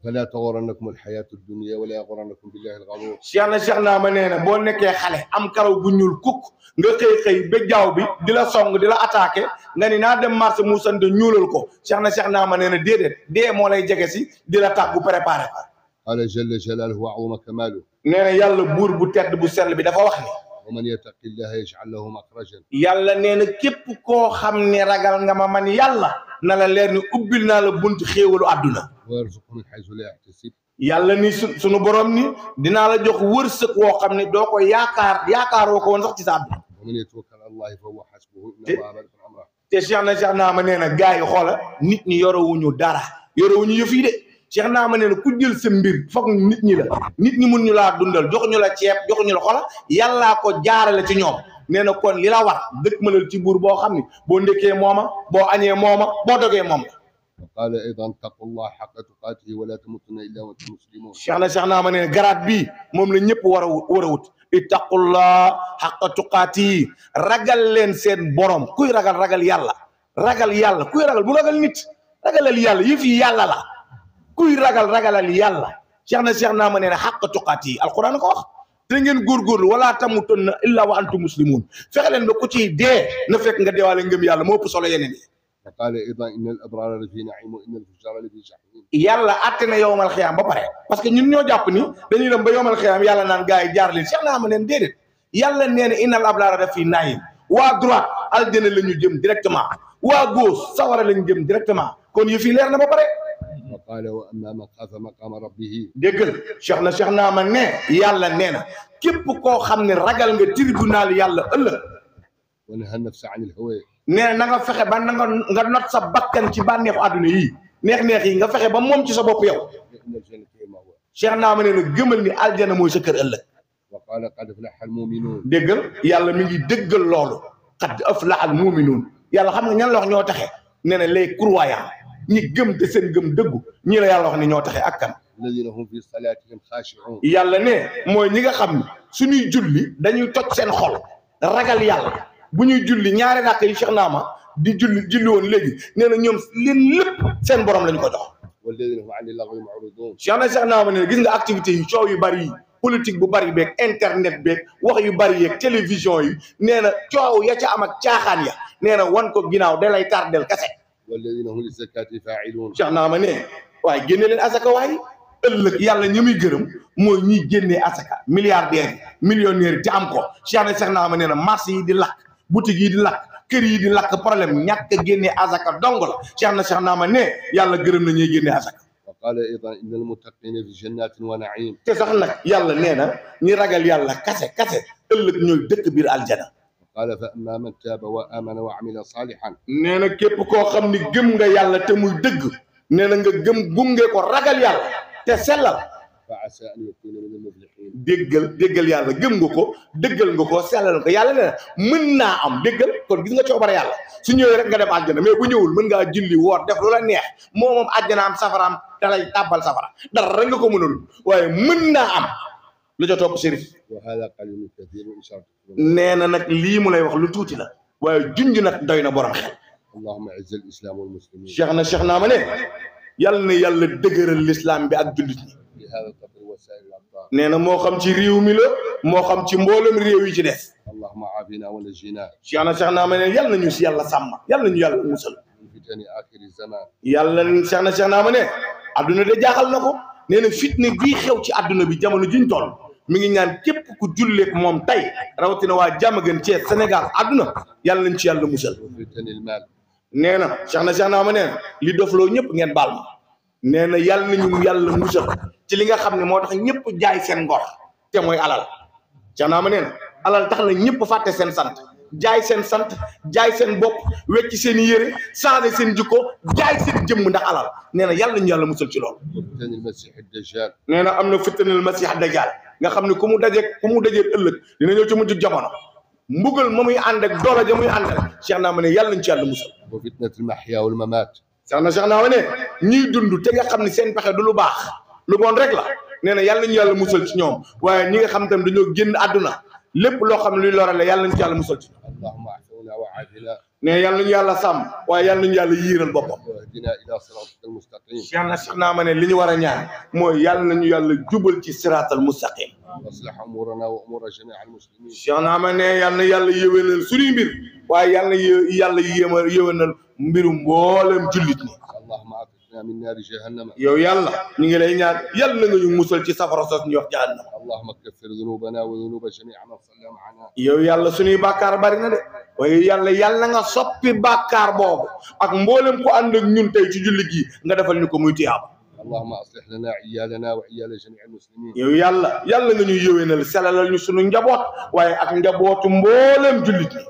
fala taxurannakum alxayaatu dunya wala yaxurannakum billahi alxaruur. Cheikh Naama nee na boo nekkee xale am karaw bu ñuul kukk nga xëy ba jaww bi di la song di la attaqué nga ni naa dem marché muusante ñuulal ko Cheikh Naama nee na déedéet dee moo lay jege si di la tàggu préparé ko. qaala jalla jalaaluhu wa azuma kamaaluhu. nee na yàlla buur bu tedd bu sell bi dafa wax ni. wa man yattaqi llaha yaj'al lahu maxrajan. yàlla nee na képp koo xam ne ragal nga ma man yàlla na la leer ni ubbil naa la bunt xéewalu àdduna. wa yarzuqhu min haysu la yahtasib. yàlla ni sunu borom ni dinaa la jox wërsëg woo xam ne doo ko yaakaaroo ko woon sax ci sa àdduna. wa man yatawakkal ala llahi fa huwa hasbuhu inna allaha balighu amrih. te Cheikh Naama nee na gars yi xoola nit ñi yorowuñu dara yorowuñu yëf yi de Cheikh Naama nee na ku jël sa mbir foog nit ñi la nit ñi mun ñu laa dundal joxuñu la ceeb joxuñu la xoola yàllaa ko jaarale ci ñoom nee na kon li la war dëkk mënal ci buur boo xam ne boo ndékkee mooma boo añee mooma boo dogee moom la. wa qaala aydan ittaqullaha haqqa tuqaatihi wa laa tamuutunna illaa wa antum muslimuun. Cheikh Naama nee na garaat bii moom la ñëpp war a wut ittaqullaha haqqa tuqaatihi ragal leen seen borom kuy ragal yàlla kuy ragal bu ragal nit ragalal yàlla yëf yi yàlla la kuy ragalal yàlla Cheikh Naama nee na haqqa tuqaatihi alquran ko wax te ngeen góorgóorlu wala tamuutunna illaa wa antum muslimuun fexe leen ba ku ciy dee na fekk nga deewaale ngëm yàlla moo ëpp solo yeneen yi. wa qaala aydan inna al abraara la fii na'iim wa inna al fujjaara la fii jahiim. yàlla àtte na yowmal xiyaam ba pare parce que ñun ñoo jàpp ni dañuy dem ba yowmal xiyaam yàlla naan gars yi jaar leen Cheikh Naama neen déedéet yàlla nee na inna al abraara la fii na'iim waa droite aljana la ñu jëm directement waa gauche sawara la ñu jëm directement kon yëf yi leer na ba pare. wa qaala wa ammaa man xaafa maqaama rabbihi. déggal Cheikh Naama ne yàlla nee na képp koo xam ne ragal nga tribunal yàlla ëllëg. wa nahaa nafsa anil hawaa. nee na nga fexe ba nga not sa bakkan ci bànneexu àdduna yi neex yi nga fexe ba moom ci sa bopp yow. Cheikh Naama nee na gëmal ni aljana mooy sa kër ëllëg. wa qaala qad aflaha al mu'minuun. déggal yàlla mi ngi déggal loolu qad aflaha al mu'minuun yàlla xam nga ñan la wax ñoo taxe nee na les croyants ñi gëm te seen gëm dëggu ñii la yàlla wax ni ñoo taxe ak kan الذين هم في صلاتهم خاشعون yàlla ne mooy ñi nga xam ne suñuy julli dañuy toj seen xol ragal yàlla bu ñuy julli ñaari rakk yi Cheikh Naama di julli woon léegi nee na ñoom leen lépp seen borom lañu ko jox. والذين هم عن اللغو معرضون Cheikh Naama ne gis nga activité yi coow yu bari yi politique bu bari beeg internet beeg wax yu bari yeeg télévision yi nee na coow ya ca am ak caaxaan ya nee na wan ko ginnaaw da lay tardel kase. والذين هم للزكاة فاعلون Cheikh Naama ne waaye génne leen asaka waaye ëllëg yàlla ñi muy gërëm mooy ñiy génnee asaka milliardaires yi millionnaires yi te am ko Cheikh Naama nee na marché yi di lakk boutique yi di lakk kër yi di lakk problème ñàkk a génnee asaka dong la Cheikh Naama ne yàlla gërëm na ñuy génnee asaka. وقال أيضا إن المتقين في جنات ونعيم te sax nag yàlla nee na ñi ragal yàlla kase ëllëg ñooy dëkk biir aljana. قال فأما من تاب وآمن وعمل صالحا nee na képp koo xam ni gëm nga yàlla te muy dëgg nee na nga gëm gunge ko ragal yàlla te sellal فعسى أن يكون من المفلحين déggal yàlla gëm nga ko dëggal nga ko sellal nga yàlla nee na mën naa am déggal kon gis nga coobare yàlla su ñëwee rek nga dem àjjana mais bu ñëwul mën ngaa julli woor def lu la neex moom àjjana am safaraam da lay tàbbal safara dara rek nga ko mënul waaye mën naa am lu ca topp Chérif وهذا قليل كثير إشارة nee na nag lii mu lay wax lu tuuti la waaye junj nag doy na borom xel. اللهم أعز الإسلام والمسلمين Cheikh Naama ne yàlla na yàlla dëgëral l'islam bi ak jullit ñi بهذا القدر وسائر الأقطار nee na moo xam ci réew mi la moo xam ci mboolem réew yi ci des. اللهم عافنا ونجينا Cheikh Naama ne yàlla nañu si yàlla sàmm yàlla nañu yàlla musal. من فتن آخر الزمان yàlla Cheikh Naama ne adduna de jaaxal na ko nee na fitne bii xew ci adduna bi jamono jiñ toll mi ngi ñaan képp ku julleek moom tey rawatina waa Diamaguène Thiès Sénégal adduna yàlla nañ ci yàlla musal. وفتن المال nee na Cheikh Naama nee na li dofloo ñëpp ngeen baal ma nee na yàlla nañu yàlla musal ci li nga xam ne moo tax ñëpp jaay seen ngor te mooy alal Cheikh Naama nee na alal tax na ñëpp fàtte seen sant jaay seen sant jaay seen bopp wecci seen yére changé seen jikko jaay seen jëmm ndax alal nee na yàlla nañu yàlla musal ci loolu. وفتن المسيح الدجال nee na am na fitnal masih dajjal nga xam ne ku mu dajeeg ëllëg dina ñëw ci mujj jamono mbugal ma muy ànd ak doole ja muy ànd ak Cheikh Naama ne yàlla nañu ci yàlla musal. وفتنة المحيا والممات Cheikh Naama ne ñiy dund te nga xam ne seen pexe du lu baax lu bon rek la nee na yàlla nañu yàlla musal ci ñoom waaye ñi nga xam tam dañoo génn àdduna lépp loo xam ne luy lorale yàlla nañu ci yàlla musal ci اللهم احفظنا وعافنا ne yàlla nañu yàlla sàmm waaye yàlla nañu yàlla yiiral boppam. واهدنا إلى صراطك المستقيم Cheikh Naama ne li ñu war a ñaan mooy yàlla nañu yàlla jubal ci siraatal mustaqim. واصلح أمورنا وأمور جميع المسلمين Cheikh Naama ne yàlla na yàlla yéwénal suñuy mbir waaye yàlla na yàlla yéwénal mbirum mboolem jullit ñi. اللهم عافنا من نار جهنم yow yàlla ñu ngi lay ñaan yàlla na nga ñu musal ci safara sos ñu wax jahannam. اللهم كفر ذنوبنا وذنوب جميع من صلى معنا yow yàlla suñuy bàkkaar bari na de waaye yàlla nga soppi bàkkaar boobu ak mboolem ko ànd ak ñun tey ci julli gi nga defal ñu ko muy tiyaaba. اللهم أصلح لنا عيالنا وعيال جميع المسلمين yow yàlla nga ñuy yéwénal selalal ñu suñu njaboot waaye ak njabootu mboolem jullit ñi.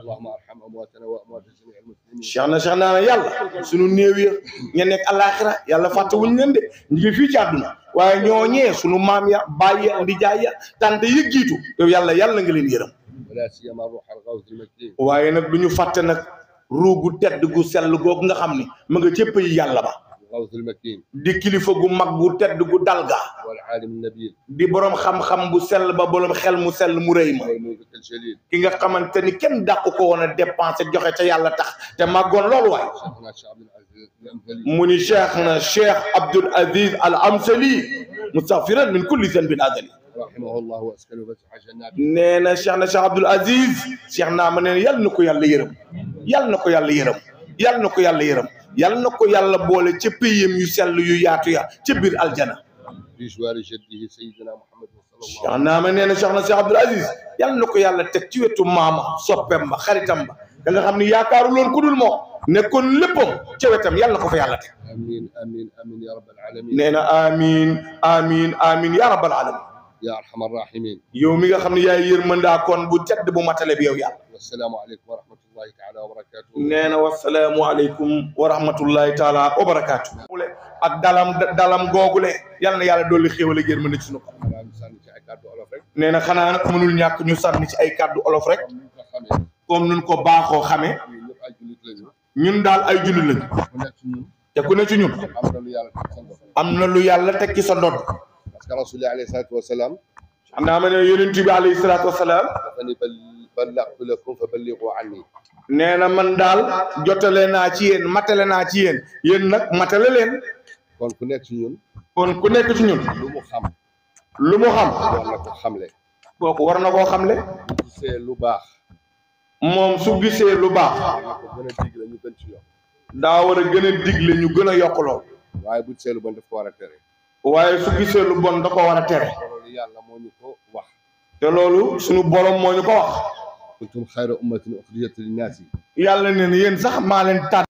اللهم ارحم أمواتنا وأموات جميع المسلمين Cheikh Naama yàlla suñu néew ya ña nekk àllaaxira yàlla fàtte wuñ leen de ñu ngi fii ci àdduna waaye ñooñee suñu maam ya baay ya ndijaay ya tante yi jiitu yow yàlla nga leen yërëm. ولا سيما روح الغوث المكين waaye nag du ñu fàtte nag ruugu tedd gu sell googu nga xam ni ma nga cëpp yi yàlla ba الغوث المكين di kilifa gu mag gu tedd gu dalga والعالم النبيل di borom xam-xam bu sell ba borom xel mu sell mu rëy ma والملك الجليل ki nga xamante ni kenn dàq ko woon a dépensé joxe ca yàlla tax te màggoon loolu waay شيخنا الشعب العزيز الأمثلي mu ni Cheikh Abdoul Aziz Al Amsali mustaghfiran min kulli zanbin azali رحمه الله وأسكنه فسح جناته nee na Cheikh Abdoul Aziz Cheikh Naama nee na yàlla na ko yàlla yërëm yàlla na ko yàlla yërëm yàlla na ko yàlla yërëm yàlla na ko yàlla boole ca payam yu sell yu yaatu ya ca biir aljana. في جوار جده سيدنا محمد صلى الله عليه Cheikh Naama nee na Cheikh Abdoul Aziz yàlla na ko yàlla teg ci wetu maama soppeem ba xaritam ba da nga xam ni yaakaaru loon ku dul moom nekkoon léppam ca wetam yàlla na ko fa yàlla teg. آمين آمين آمين يا رب العالمين nee na amiin ya rabbal alamin يا أرحم الراحمين yow mi nga xam ne yaay yërmandaakoon bu tedd bu matale bi yow yàlla. والسلام عليكم ورحمة الله تعالى وبركاته nee na wasalaamualeykum wa rahmatullahi taala wa barakaatu. ak dalam googule yal na yàlla dolli xéwal ak yërmande ci sunu ko. nee na xanaa nag mënul ñàkk ñu sànni ci ay kàddu olof rek comme nun ko baaxoo xamee ñun daal ay jullit lañu te ku ne ci ñun am na lu yàlla teg ci sa ndodd parce que rasul alayhi salaatu wasalaam xam naa ma ne yonent bi alayhi salaatu wasalaam dafa ni ballagtu lakum fa ballighu anni nee na man daal jotale naa ci yéen matale naa ci yéen yéen nag matale leen kon ku nekk ci ñun kon ku nekk ci ñun lu mu xam war na ko xamle kooku war na koo xamle bu gisee lu baax moom su gisee lu baax war na ko gën a digle ñu gën ci yokk daa war a gën a digle ñu gën a yokk lool waaye bu gisee lu bon daf ko war a tere waaye su gisee lu bon da ko war a tere loolu yàlla moo ñu ko wax te loolu suñu borom moo ñu ko wax kuntum xayra ummatin uxrijat linnaasi yàlla ne ne yéen sax maa leen tànn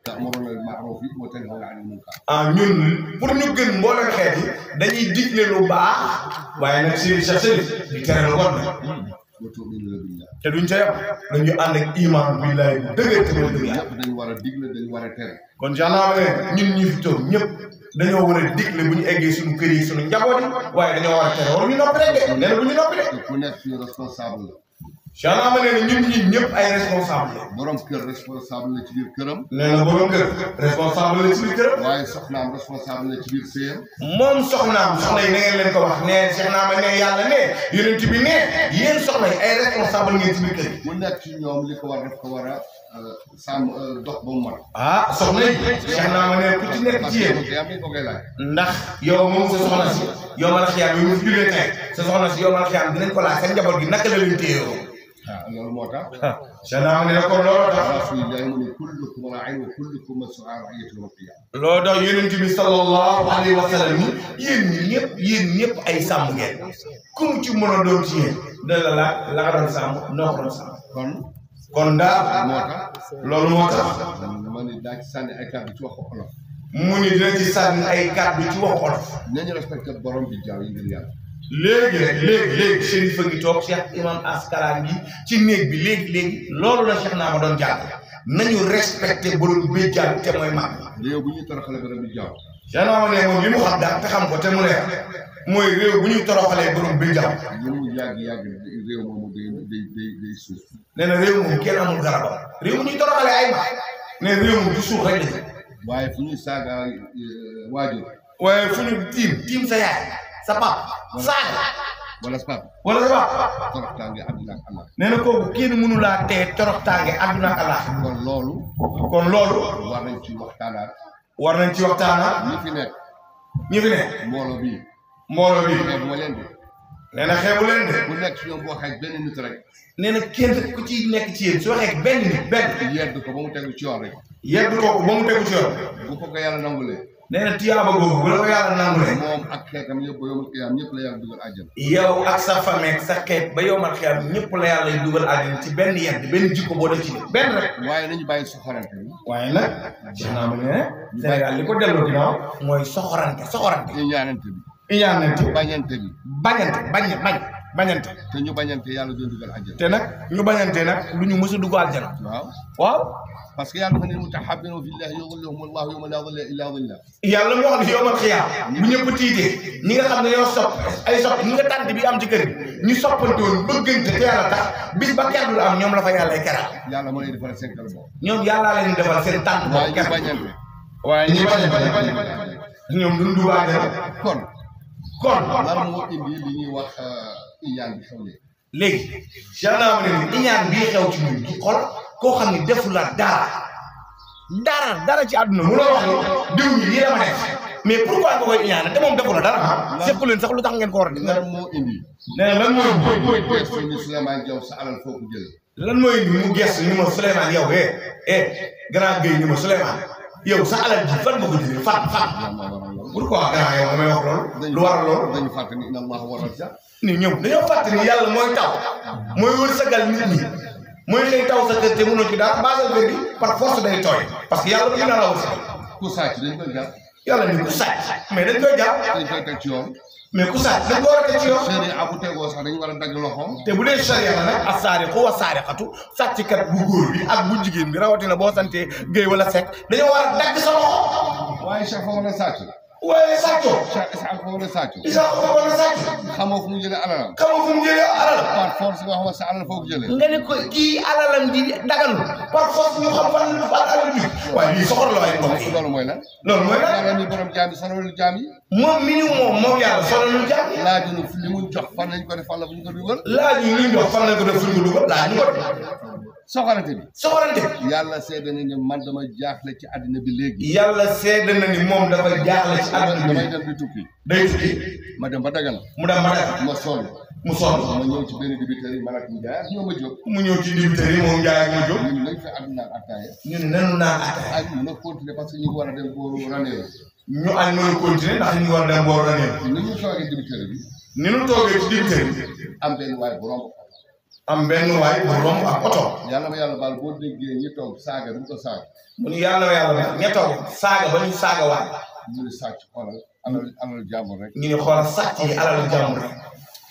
ta'muruna bil ma'rufi wa tanhawna 'anil munkar ñun pour ñu gën mboolem xeet yi dañuy digle lu baax waaye nag si sa sëriñ di tere lu bon wa tu'minuna billah te duñ ca yem dañu ànd ak iman billahi bu dëgër te mooy dëgg yàlla ñëpp dañu war a digle dañu war a tere kon gendarme ñun ñi fi toog ñëpp dañoo war a digle bu ñu eggee suñu kër yi suñu njaboot yi waaye dañoo war a tere waru ñu noppi rek de nee na bu ñu noppi de te ku nekk ci responsable la gendarme nee na ñun ñi ñëpp ay responsable la borom kër responsable la ci biir këram nee na borom kër responsable la ci biir këram waaye soxnaam responsable la ci biir sëyam moom soxnaam soxna yi na ngeen leen ko wax ne Cheikh Naama ne yàlla ne yonent bi ne yéen soxna yi ay responsable ngeen ci biir kër yi ku nekk ci ñoom li ko war daf ko war a sàmm dox ba mu mat soxna yi Cheikh Naama ne ku ci nekk ci yéen yaa ngi ko koy laaj ndax yow moom sa soxna si yow mal xiyaam yi mu fi jógee tey sa soxna si yow mal xiyaam dinañ ko laaj sa njaboot gi naka la leen téyoo loolu moo tax Cheikh Naama ne kon loolu tax rasulillahi mu ne kullukum raa'in wa kullukum mas'uulun 'an ra'iyyatihi yawmal qiyaama loolu tax yonent bi sallallahu alayhi wa sallam ni yéen ñëpp ay sàmm ngeen ku mu ci mën a doon ci yéen da la laaj la nga doon sàmm noo ko doon sàmm kon daal moo tax loolu moo tax ma ne daa ci sànni ay kàddu ci waxu olof mu ni dina ci sànni ay kàddu ci waxu olof nañu respecté borom bi jaaw yi ngir yàlla léegi Chérif a ngi toog Cheikh Imam Askara bi ci néeg bi léegi loolu la Cheikh Naama doon jàng nañu respecté borom bi jàng te mooy maam réew bu ñuy toroxalee borom bi jaaw Cheikh Naama ne moom li mu xam daal te xam ko te mu leer mooy réew bu ñuy toroxalee borom bi jàng lu mu yàgg réew moomu day suuf nee na réew moom kenn amul garabam réew bu ñuy toroxalee ay maam nee na réew moom du suuf rek la waaye fu ñuy saaga waajur waaye fu ñu tiim sa yaay sa pap saaga wala sa pap toroxtaange àdduna ak Allah nee na kooku kenn mënu laa tee toroxtaange àdduna ak Allah kon loolu war nañ ci waxtaanaat ñi fi nekk mbooloo bi xeebu ma leen de nee na xeebu leen de bu nekk ci ñoom bu waxee benn nit rek nee na kenn ku ci nekk ci yéen su waxee benn yedd ko ba mu tegu ci yoon rek bu ko yàlla nangulee nee na tiyaaba googu bu la ko yàlla nangulee moom ak xeetam yëpp ba yowmal qiyaam ñëpp la yàlla dugal àjjana yow ak sa famille sa xeet ba yowmal qiyaam ñëpp la yàlla dugal àjjana ci benn yedd benn jikko boo def ci nit benn rek waaye nañu bàyyi soxorante bi waaye nag Cheikh Naama ne Sénégal li ko delloo ginnaaw mooy soxorante iñaanante bañante te ñu bañante yàlla doon dugal àjjana te nag ñu bañante nag lu ñu mës a dugg àjjana waaw parce que yàlla dafa ne mutahabbiina fillahi yuzilluhum Allahu yawma laa zilla illaa zilluhu yàlla moo wax ne yawmal qiyaama bu ñëpp tiitee ñi nga xam ne ñoo sopp ñi nga tànt bi am ci kër bi ñu soppante woon bëggante te yàlla tax bis ba kenn du am ñoom la fa yàlla keral yàlla moo leen defal seen kër boobu ñoom yàllaa leen defal seen tànt boobu ñu bañante waaye ñi bañante ñoom duñ dugg àjjana kon lan moo indi li ñuy wax iñaan bi xew léegi Cheikh Naama ne iñaan bii xew ci ñun xol koo xam ne defu la dara ci àdduna mu la wax ni diw ñi lii dama def mais pourquoi nga koy iñaane te moom defu la dara sequ leen sax lu tax ngeen ko war a def lan moo indi nee na lan mooy gestu ni Souleymane Diaw sa alal foo ko jëlee lan mooy indi mu gestu ni ma Souleymane yow grand Gueye ni ma Souleymane yow sa alal ji fan nga ko jëlee fan pourquoi grand yow damay wax loolu lu waral loolu dañu fàtte ni inna Allaha huwa razzaq ni ñoom dañoo fàtte ni yàlla mooy taw mooy wërsëgal nit ñi mooy xëy taw sa kër te mënoo ci dara baasal kër gi par force day tooy parce que yàlla dina la wërsëgal ku sàcc dañ koy jàpp yàlla ni ku sàcc mais dañ koy jàpp dañ koy teg ci yoon mais ku sàcc dañ ko war a teg ci yoon sharia bu tegoo sax dañu war a dagg loxoom te bu dee sharia la nag as-saariqu wa saariqatu sàcckat bu góor bi ak bu jigéen bi rawatina boo santee Guèye wala Seck dañoo war a dagg sa loxo waaye Cheikh foo mën a sàcc waaye sàccoo. Cheikh Isaac ko wala sàccu. Isaac ko wala sàcc. xamoo fu mu jëlee alalam. xamoo fu mu jëlee alal. par force nga xam sa alal foo ko jëlee. nga ne ko kii alalam di daganu par force ñu xam fan la alal bi. waaye lii soxor la waaye mbokk yi. loolu mooy lan. loolu mooy lan. yàlla mi borom jaam yi sonalul jaam yi. moom mi ñu moom yàlla sonalul jaam yi. laaju li mu jox fan lañ ko def fan la fu ñu ko dugal. laaj yi ñu jox fan lañ ko def fu ñu ko dugal laaj ñu ko def. soxorante bi. soxorante. yàlla seede na ne man dama jaaxle ci àddina bi léegi. yàlla seede na ni moom dafa jaaxle ci àddina bi. damay dem di tukki. day tukki. ma dem ba Dagana. mu dem ba Dagana. ma sonn. mu sonn. ma ñëw ci benn dibiteri yi man ak Ndiaye ak ñoom ma jóg. mu ñëw ci dibiteri yi moom Ndiaye ak ma jóg. ñun nañ fi àdduna ak ataaya. ñun nanu naan ataaya. ak mën a continuer parce que ñu ngi war a dem booru Ranérou. ñu añ mën a continuer ndax ñu ngi war a dem booru Ranérou. ni ñu toogee dibiteri bi. ni ñu toogee ci dibiteri bi. am benn waay bu romb. am benn waay bu romb ak oto. yàlla ma yàlla baal boo déggee ñi toog saaga du ko saaga. mu ni yàlla ma yàlla baal ña toog saaga ba ñu saaga waay. ñu ne sàcc xoolal alal jàmbur rek. ñu ne xoolal sàcc yi alal jàmbur rek.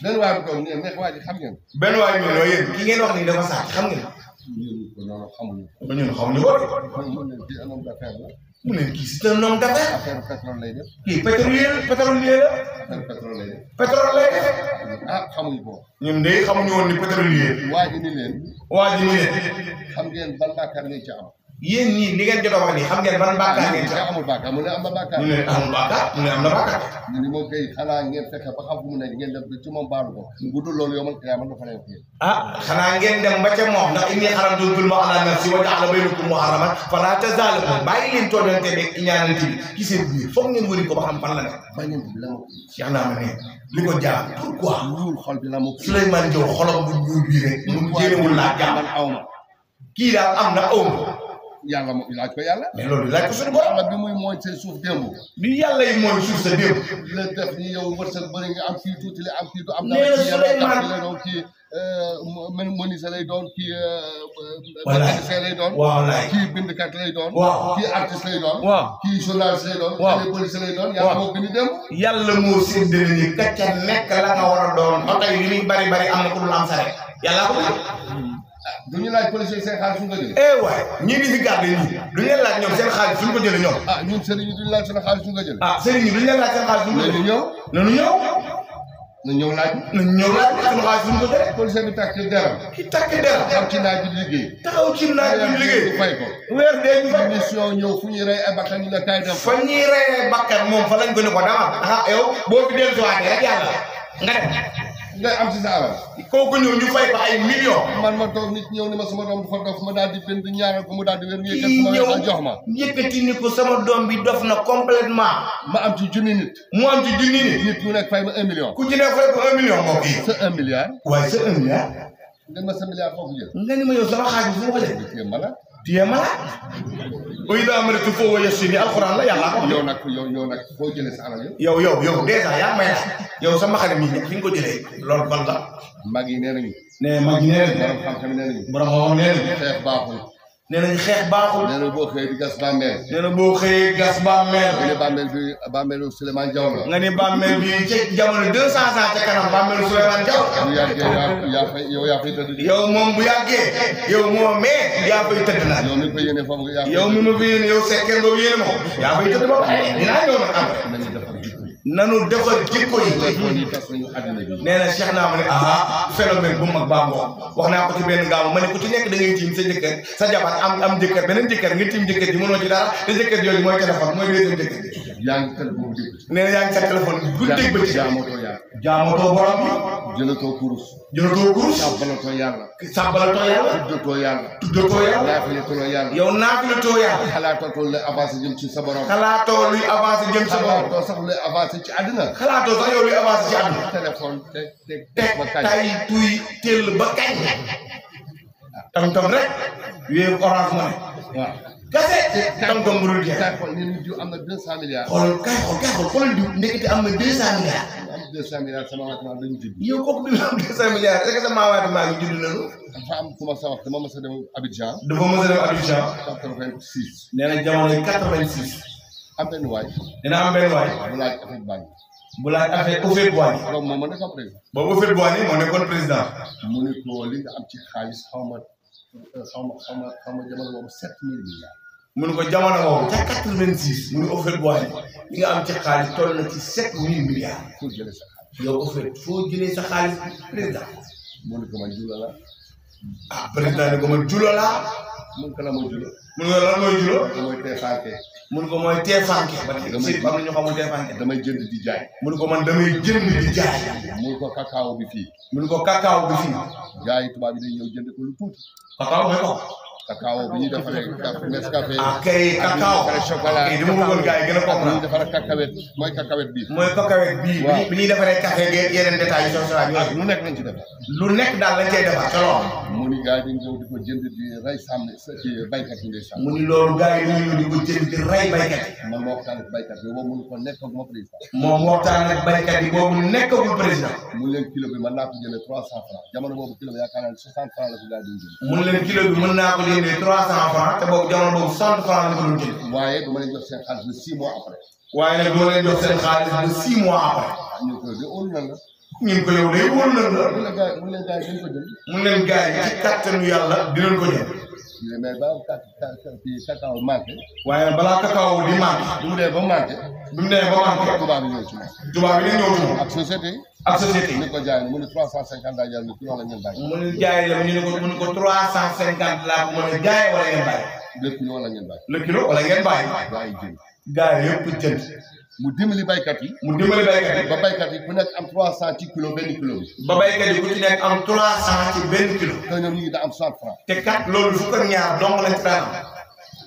benn waay bu toog ne mais waa ji xam ngeen. benn waay ñu ne yéen ki ngeen wax ni dafa sàcc xam ngeen. ñun ko noonu xamuñu. ñun xamuñu ko. mu ne kii un homme d'affaires la. mu ne kii c'est un homme d'affaires. affaire pétrole lay def. kii pétrolier la. affaire pétrole lay def. pétrole lay def. ah xamuñu ko. ñun de xamuñu woon ni pétrolier. waa ji ni leen. waa ji ni leen. xam ngeen ban bàkkaar ngeen ci am. yéen ñii li ngeen jot a wax nii xam ngeen ban bàkkaar ngeen ci am. amul bàkkaar mu ne am na bàkkaar. ñu ne amul bàkkaar mu ne am na bàkkaar. ñu ne moom kay xanaa ngeen fexe ba xam fu mu ne ngeen dem ci moom baalu ko. bu dul loolu yow man yaa man dafa nekk fii. ah xanaa ngeen dem ba ca moom ndax inni xaramtu zulma ala nafsi wa ja'ala baynakum muharraman falaa tazalimu bàyyi leen toojante beeg ñaanante bi ci seen biir foog ngeen wëri ko ba xam fan la nekk. bañante bi la ma. Cheikh naa ma ne li ko jaar pourquoi. ñuul xol bi la ma. Souleymane Diop xolam bu ñuul bii rek. mu jéemul laa jàmm man aw ma. kii daal am na aw ma. yàlla mo laaj ko yàlla. mais loolu laaj ko suñu borom. yàlla bi muy mooy seen suuf démb. bi yàlla yi mooy suuf sa démb. la def ni yow wërsëg bëri nga am fii tuuti la am fii du am. nee na Souleymane lay doon kii menuisier lay doon kii. wallaay mécanicien lay doon. wallaay kii bindkat lay doon. waaw kii artiste lay doon. waaw kii journaliste lay doon. waaw kii policier lay doon. yàlla moo bind démb. yàlla moo séddale ni kacca nekk la nga war a doon oto yi li muy bari bari am na ku dul am sare yàlla ko du ñu laaj policier seen xaalis suñu ko jëlee. eh waay ñii di fi garde nii du ñu leen laaj ñoom seen xaalis suñu ko jëlee ñoom. ah ñun sëriñ yi duñu laaj seen xaalis suñu ko jëlee. ah sëriñ ñi du ñu leen laaj seen xaalis suñu ko jëlee. nañu ñëw. nañu ñëw. nañu ñëw laaj. nañu ñëw laaj seen xaalis suñu ko jëlee. policier bi takk deram. ki takk der. xam ci naaj bi liggéey. taxaw ci naaj bi liggéey. fay ko. weer dee ñu fay. mission ñëw fu ñuy rey ay bakkan ñu la kaay dem. fa ñuy reyee bakkan moom fa lañ ko ne ko dama ah yow boo fi dellusiwaatee rek yàlla nga dem. ngay am ci sa alal. kooku ñëw ñu fay ko ay millions. man ma toog nit ñëw ni ma sama doom dafa dof ma daal di bind ñaanal ko mu daal di wér mu yëkkat kii sama ñëw wér jox ma. yëkkati ni ko sama doom bi dof na complètement. ma am ci junni nit. mu am ci junni nit. nit ñu nekk fay ma 1 million. ku ci ne fay ko 1 million moo kii. sa 1 milliard. waaye sa 1 milliard. ngeen ma sa milliard foofu jël. nga ni ma yow sama xaalis fu ma ko jël. di téye ma la. téye ma la. buy daa mënati foo wa yëstu ni alxuraan la yàlla ko. yow nag foo jëlee sa alal yow. yow dèjà yaa may laaj. yow sama xarit mi fi nga ko jëlee. loolu ban la. mag yi nee nañu. nee mag yi nee nañu. borom xam-xam nee nañu. borom xam-xam nee nañu. xeex baaxul. nee nañu xeex baaxul. nee na boo xëyee di gas bàmmeel. nee na boo xëyee gas bàmmeel. nga ne bàmmeel bi bàmmeelu Souleymane Diaw la. nga ne bàmmeel bi ci jamono 200 ans ca kanam bàmmeelu Souleymane Diaw. bu yàggee yaa fay tëdd. yow moom bu yàggee. yow moom mais yaa fay tëdd naa. yow mi ko yéene foofu nga yow mi ma fi yéene yow sekkee boobu yéene ma ko. yaa fay tëdd ba pare dinaa ñëw nag am. nanu defar jikko yi. nee na Cheikh naa ma ne phénomène bu mag baa ngoog wax naa ko ci benn gaaw ma ne ku ci nekk da ngay tiim sa jëkkër sa jabar am jëkkër beneen jëkkër nga tiim jëkkër ji mënoo ci dara te jëkkër jooju mooy téléphone mooy deuxième jëkkër ji. yaa ngi téléphone bi. nee na yaa ngi sa téléphone bi guddeeg ba ci. jaamatoo yàlla. jaamatoo borom bi. jëlatoo kurus. jëlatoo kurus. sàbbalatoo yàlla. sàbbalatoo yàlla. tuddatoo yàlla. tuddatoo yàlla. naafilatoo yàlla. yow naafilatoo yàlla. xalaatoo luy avancé jëm ci sa borom. xalaatoo luy avancé jëm sa borom. xalaatoo sax luy avancé ci àddina. xalaatoo sax yow luy avancé ci àdduna. téléphone teg ba kañ tay tuy teel ba kañ. tam rek. wéeru orange mo ne. waaw. kese. tam bu dul jeex. kay xool ni diw am na 200 milliards. xoolal diw ndekete am na 200 milliards. am 200 milliards sama waat maa dañu judd. yow kooku bi am 200 milliards est-ce que sa maawaati maa ngi judd nañu. dafa am ku ma sa wax dama mës a dem Abidjan. dafa mës a dem Abidjan. 86. nee na jamono 86. am benn waay. dina am benn waay. bu laaj affaire banque. bu laaj affaire Houphouët-Boigny. donc moom moo nekkoon président. boobu Houphouët-Boigny moo nekkoon président. mu ne ko li nga am ci xaalis xaw ma jamono boobu 7000 milliards. mu ne ko jamono boobu ca 86 mu ne au fait booy li nga am ci xaalis toll na ci 7000 milliards. foo jëlee sa xaalis. yow au fait foo jëlee sa xaalis président. mu ne ko man jula la. ah président ne ko man julo laa. mu ne ko la mooy julo. mu ne ko lan mooy julo. mooy teefanke. mu ne ko mooy teefanke. ba tey si am na ñu xamul teefanke. damay jënd di jaay. mu ne ko man damay jënd di jaay. mu ne ko cacao bi fii. mu ne ko cacao bi fii. gars yi tubaab yi dañuy ñëw jënd ko lu tuuti. cacao mooy ko. cacao bi ñuy defaree Nescafé. ah kay cacao. chocolat kay dama bëggoon gars yi gën a comprendre. ñuy defaree cacawet mooy cacawet bii. mooy cacawet bii. waaw bi ñuy defaree café geeg yeneen détails yu soxla ak lu nekk lañ ci defar. lu nekk daal lañ cay defar ca loolu. mu ni gars yi dañ ñëw di ko jënd di rey sàmm ci baykat yi ngay sàmm. mu ni loolu gars yi dañu ñëw di ko jënd di rey baykat yi. man ma waxtaan ak baykat yi boobu mu ko nekkaguma président. moom waxtaan ak baykat yi boobu nekkagul président. mu leen kilo bi mën naa ko jëlee 300 francs jamono boobu kilo bi yaakaar naa ne 60 francs la ko gars yi doon jënd. mu leen kilo bi mën naa ko jëndee 300 francs te boobu jamono boobu 60 francs la ko doon jënd. waaye du ma leen jox seen xaalis de 6 mois après. waaye nag doo leen jox seen xaalis de 6 mois après. ñu ko de óolu nan la. ñun ko yow day wóor na la. mu leen gars yi dañ ko jënd. mu leen gars yi ci kattanu yàlla dinañ ko jënd. mais ba cacao manqué. waaye balaa cacao di manqué. bu mu dee ba manqué. bi mu demee ba manqué. tubaab yi ñëw ci moom. tubaab yi dañ ñëw ci moom. ak société. ak société. ni ko jaay mu ne 350 daa jar ni kilo la ngeen bàyyi. mu ne jaay la mu ne ko 350 laa ko mën a jaay wala ngeen bàyyi. le kilo wala ngeen bàyyi. le kilo wala ngeen bàyyi. gaa yi jënd. gaa yi yëpp jënd. mu dimbali baykat yi. mu dimbali baykat yi. ba baykat yi ku nekk am 300 ci kilo benn kilo bi. ba baykat yi ku ci nekk am 300 ci benn kilo. te ñoom ñu ngi da am 60 francs. te kat loolu fukk ak ñaar dong lañ ci daan am.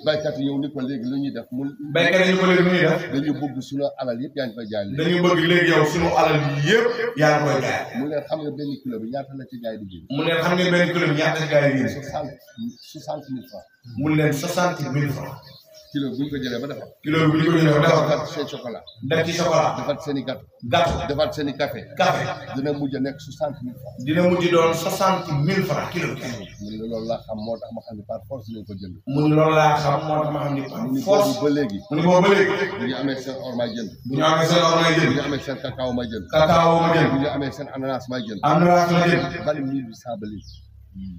baykat yi ñëw ni ko léegi lu ñuy def mu. baykat yi ñu ko léegi lu ñuy def. dañu bëgg suñu alal yëpp yaa ngi koy jaay léegi. dañu bëgg léegi yow suñu alal yëpp yaa ngi koy jaay. mu leen xam nga benn kilo bi ñaata la ci jaay di génn. mu leen xam nga benn kilo bi ñaata ci jaay di génn. 60 000 francs. mu leen 60 000 francs. kilo bu ñu ko jëlee ba defar. kilo bi bu ñu ko jëlee ba defar. defar seen chocolat. def ci chocolat. defar seen i gâteau. gâteau. defar seen i café. café. dina mujj a nekk 60 000 francs. dina mujj doon 60 000 francs kilo bi. mu ne loolu laa xam moo tax ma xam ne par force lañ ko jënd. mu ne loolu laa xam moo tax ma xam ni par force. ba léegi. mu ne boobu ba léegi. bu ñu amee seen or may jënd. bu ñu amee seen or may bu jënd. ñu amee seen cacao may jënd. cacao ma jënd. bu ñu amee seen ananas may jënd. ananas ma jënd. bari 1800 ba léegi.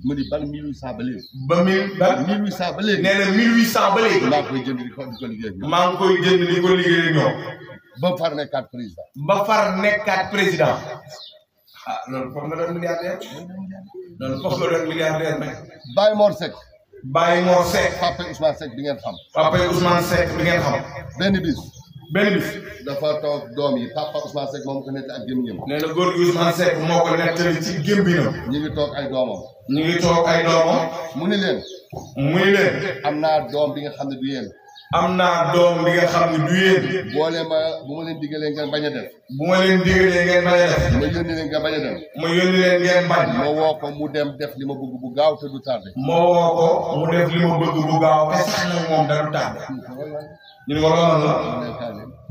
mu ni bari 1800 ba léegi. ba 1800 ba léegi. nee na 1800 ba léegi. maa ngi koy jënd di ko liggéey ak ñoom. maa ngi koy jënd di ko liggéey ak ñoom. ba far nekkaat président. ba far nekkaat président. ah loolu foog nga doon milliardaire. loolu foog nga doon milliardaire nag. Baye Mor Seck. Baye Mor Seck. Papa Ousmane Seck bi ngeen xam. Papa Ousmane Seck bi ngeen xam. benn bis. benn bis. dafa toog doom yi Papa Ousmane Seck moom ko nekk ak gémmiñam. nee na góor gi Ousmane Seck moo ko nettali ci gémmiñam. ñu ngi toog ay doomam. ñu ngi toog ay doomam. mu ni leen. am naa doom bi nga xam ne du yéen. am naa doom bi nga xam ne du yéen. bu ma leen digalee ngeen bañ a def. bu ma leen digalee ngeen bañ a def. ma yónni leen nga bañ a dem. ma yónni leen ngeen bañ. ma woo ko mu dem def li ma bëgg bu gaaw te du tardé. ma woo ko mu def li ma bëgg bu gaaw te sax nag moom da du tardé. ñu ne ko loolu la.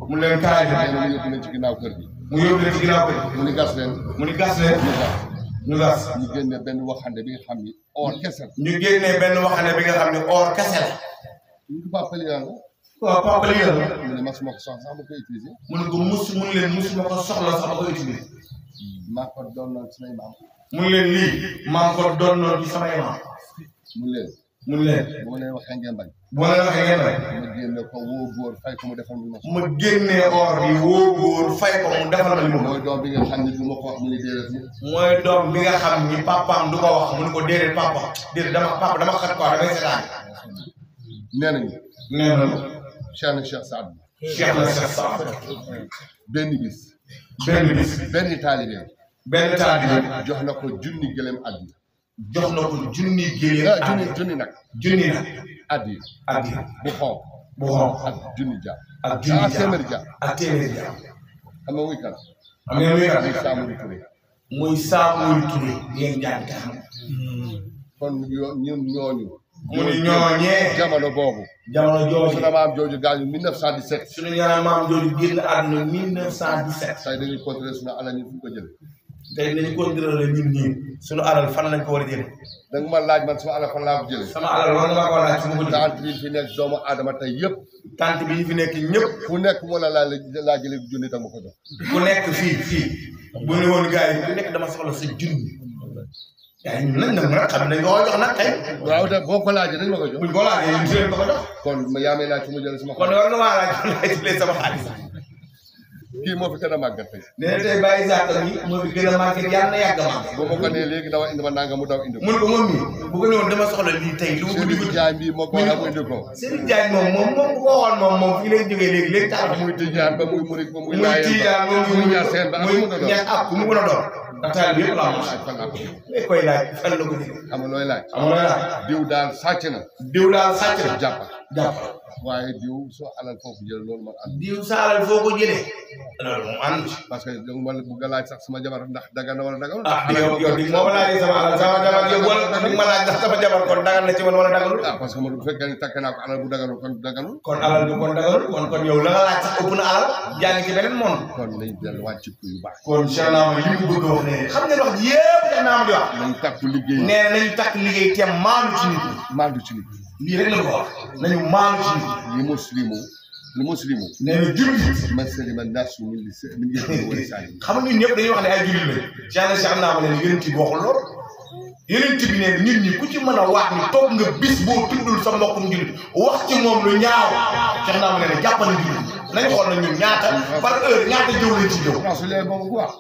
mu leen kaay leen. mu yóbbu leen ci ginnaaw kër gi. mu yóbbu leen ci ginnaaw kër gi. mu ni gas leen. mu ni gas leen. ñu gas. ñu génne benn waxande bi nga xam ni or kese la. ñu génne benn waxande bi nga xam ni or kese la. ñu ko Papa Liyaan la. waaw Papa Liyaan la. mu ne masuma ko soxla sax ma koy utiliser. mu ne ko mu ne leen musuma ko soxla sax ma koy utiliser. maa ko doon noonu samay maam. mu ne leen lii maa ko doon noonu ci samay maam. mu leen. mu ne leen. bu ma leen waxee ngeen bañ. bu ma leen waxee ngeen bañ. ma génne ko woo góor fay ko mu defal ma. ma génnee or bi woo góor fay ko mu defal ma li mu. mooy doom bi nga xam ne du ma ko wax mu ni déedéet. mooy doom bi nga xam ni papaam du ko wax mu ne ko déedéet papa déedéet dama xat quoi damay seetaan. nee nañu. nee nañu. Cheikh na Cheikh Saad. Cheikh na Cheikh Saad. benn bis. benn taalibe. benn taalibe. jox na ko junni gëlëm addi. jox na ko junni gëlëm addi. junni nag. junni nag. addi. addi. bu xonq. bu xonq. ak junni jaar. ak junni jaar téeméeri jaar. ak téeméeri jaar. xam nga muy kan. xam nga muy kan. muy Samori Touré. muy Samori Touré. yéen jàng te xam. kon ñun ñooñu. mu ni ñooñee. jamono boobu. jamono jooju. sunu maam jooju gaañu 1917. sunu ñaar maam jooju génn àdduna 1917. tey dañuy contrôler sunu alal ñu fu ñu ko jëlee. tey dañuy contrôler ñun ñii sunu alal fan lañ ko war a jëlee. da nga ma laaj man suma alal fan laa ko jëlee. sama alal war nga maa ko laaj su ma ko jëlee. tant bi fi nekk doomu aadama tey yëpp. tant bi ñu fi nekk ñëpp. fu nekk mu la laa jëlee junni dama ko jox. ku nekk fii bu ne woon gars yi ku nekk dama soxla sa junni. yaa ngi nañ nag nag xam nañ ko jox nag tey. waaw de boo ko laajee dañ ma ko jox. buñ ko laajee ñun si leen ko jox. kon yaa may laaj fu mu jëlee sama kon war nga maa laaj sama xaalis. kii moo fi gën a màggat tey. nee na tey bàyyi Isaac mi moo fi gën a màggat yàlla na yàgg a màggat. boo ma ko nee léegi dawa indi ma nanga mu daw indi ko. mun ko moom mii bu ko ñëwoon dama soxla lii tey lu mu Serigne Diagne bii moo ko wax mu indi ko. Serigne Diagne moom bu ko waxoon moom fii lay jógee léegi tax muy Tijaan ba muy Murid ba muy muy Tijaan ba muy Ñaseen ba ak ku mu mën a doon. ndax taal bi yëpp laa mos. fan laa ko mais koy laaj fan la ko dégg. xam nga looy laaj. xam nga looy laaj. diw daal sàcc na. diw daal sàcc na jàpp waaye diw soo alal foofu jël loolu man ànd. diw sa alal foo ko jëlee. loolu moom ànd ci. parce que yow man bu nga laaj sax sama jabar ndax dagan na wala daganul. yow di moo ma laajee sama alal sama jabar yow wala di ma laaj ndax sama jabar kon dagan na ci man wala daganul. parce que man bu fekkee ne takk naa ko alal bu daganul kon daganul. kon alal bi kon daganul kon yow la nga laaj sax ëpp na alal jaa ngi ci beneen moom. kon nañ delluwaat ci yu baax. kon Cheikh Naama li mu bëgg a wax ne xam ngeen wax ji yëpp Cheikh Naama di wax. nañ takku liggéey. nee na nañu takk liggéey te maandu ci nit ñi. maandu ci nit ñi. lii rek la ko wax nañu maandu ci nit ñi. li muslimu. nee na jullit. man salima naasu min yadihi wa lisaanihi. xam nga ñun ñëpp dañuy wax ne ay jullit lañ. Cheikh Naama ne yonent bi waxul lool. yonent bi ne nit ñi ku ci mën a wax ni toog nga bis boo tuddul sa mbokkum jullit wax ci moom lu ñaaw Cheikh Naama ne jàppal jullit nañu xool na ñun ñaata par heure ñaata jëw lañ ci jëw.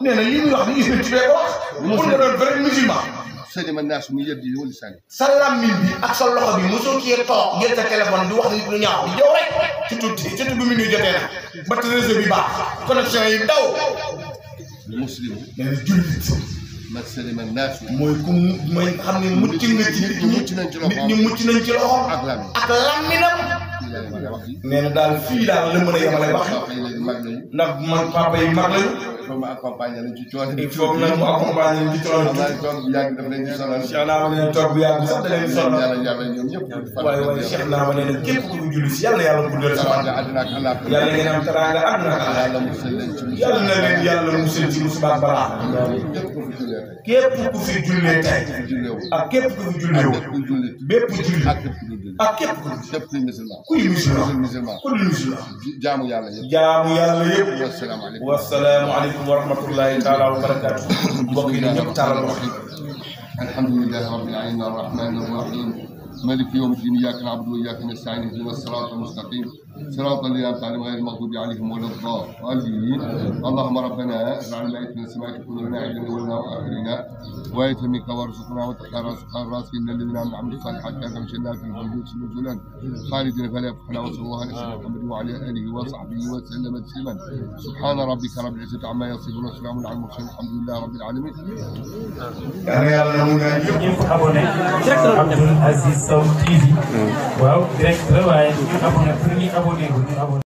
nee na li muy wax ni yonent bi ko wax. mun nga doon vrai musulman. salima naasu min yadihi wa lisaanihi. sa làmmiñ bi ak sa loxo bi mosoo cee toog jël sa téléphone di wax nit lu ñaaw di jëw rek surtout bu minuit jotee nag ba réseau bi baax connexion yi daw. li muslimu. nee na jullit. man salima naasu. mooy xam ne mucc nga ci nit ñi nit ñi mucc nañ ci loxo. ak làmminam. nee na daal fii daal la mën a yemale wax. ndax man papa yi mag lañu. il faut ma accompagner leen ci coono bi. il faut que mu accompagner leen ci coono bi. toog bu yàgg daf leen di sonal. Cheikh Naama nee na toog bu yàgg sax da leen di sonal. yàlla ñoom ñëpp. waaye Cheikh Naama nee na képp ku ñu julli si yàlla na yàlla guddal sa fan. yàlla ngeen am teraanga àdduna ak yàlla musal leen ci musal. yàlla na leen yàlla musal ci musiba ak balaa. képp ku fi jullee tey. ak képp ku fi jullee wu. bépp julli. ak képp ku kuy musulman. kuy musulman. kuy musulman. jaamu yàlla yëpp. jaamu yàlla yëpp. wasalaamaaleykum. wasalaamaaleykum wa rahmatullahi taala wa barakaatu. mbokk yi ñëpp taalal wax. alhamdulillahi rabbil alamin arrahmani arrahim مالك يوم الدين إياك نعبد وإياك نستعين اهدنا الصراط المستقيم صراط الذين أنعمت عليهم غير المغضوب عليهم ولا الضالين اللهم ربنا اجعل الآية من السماء تكون لنا عيدا لنا وآخرنا وآية منك وارزقنا وتقى رزقا الراسخين الذين عملوا الصالحات كانوا جنات الفردوس نزلا خالدين فلا يبخل وصلى الله على سيدنا محمد وعلى آله وصحبه وسلم تسليما سبحان ربك رب العزة عما يصفون وسلام على المرسلين الحمد لله رب العالمين. Abdoul Aziz Sow TV waaw direct la waaye ñu abonné pour ñu abonné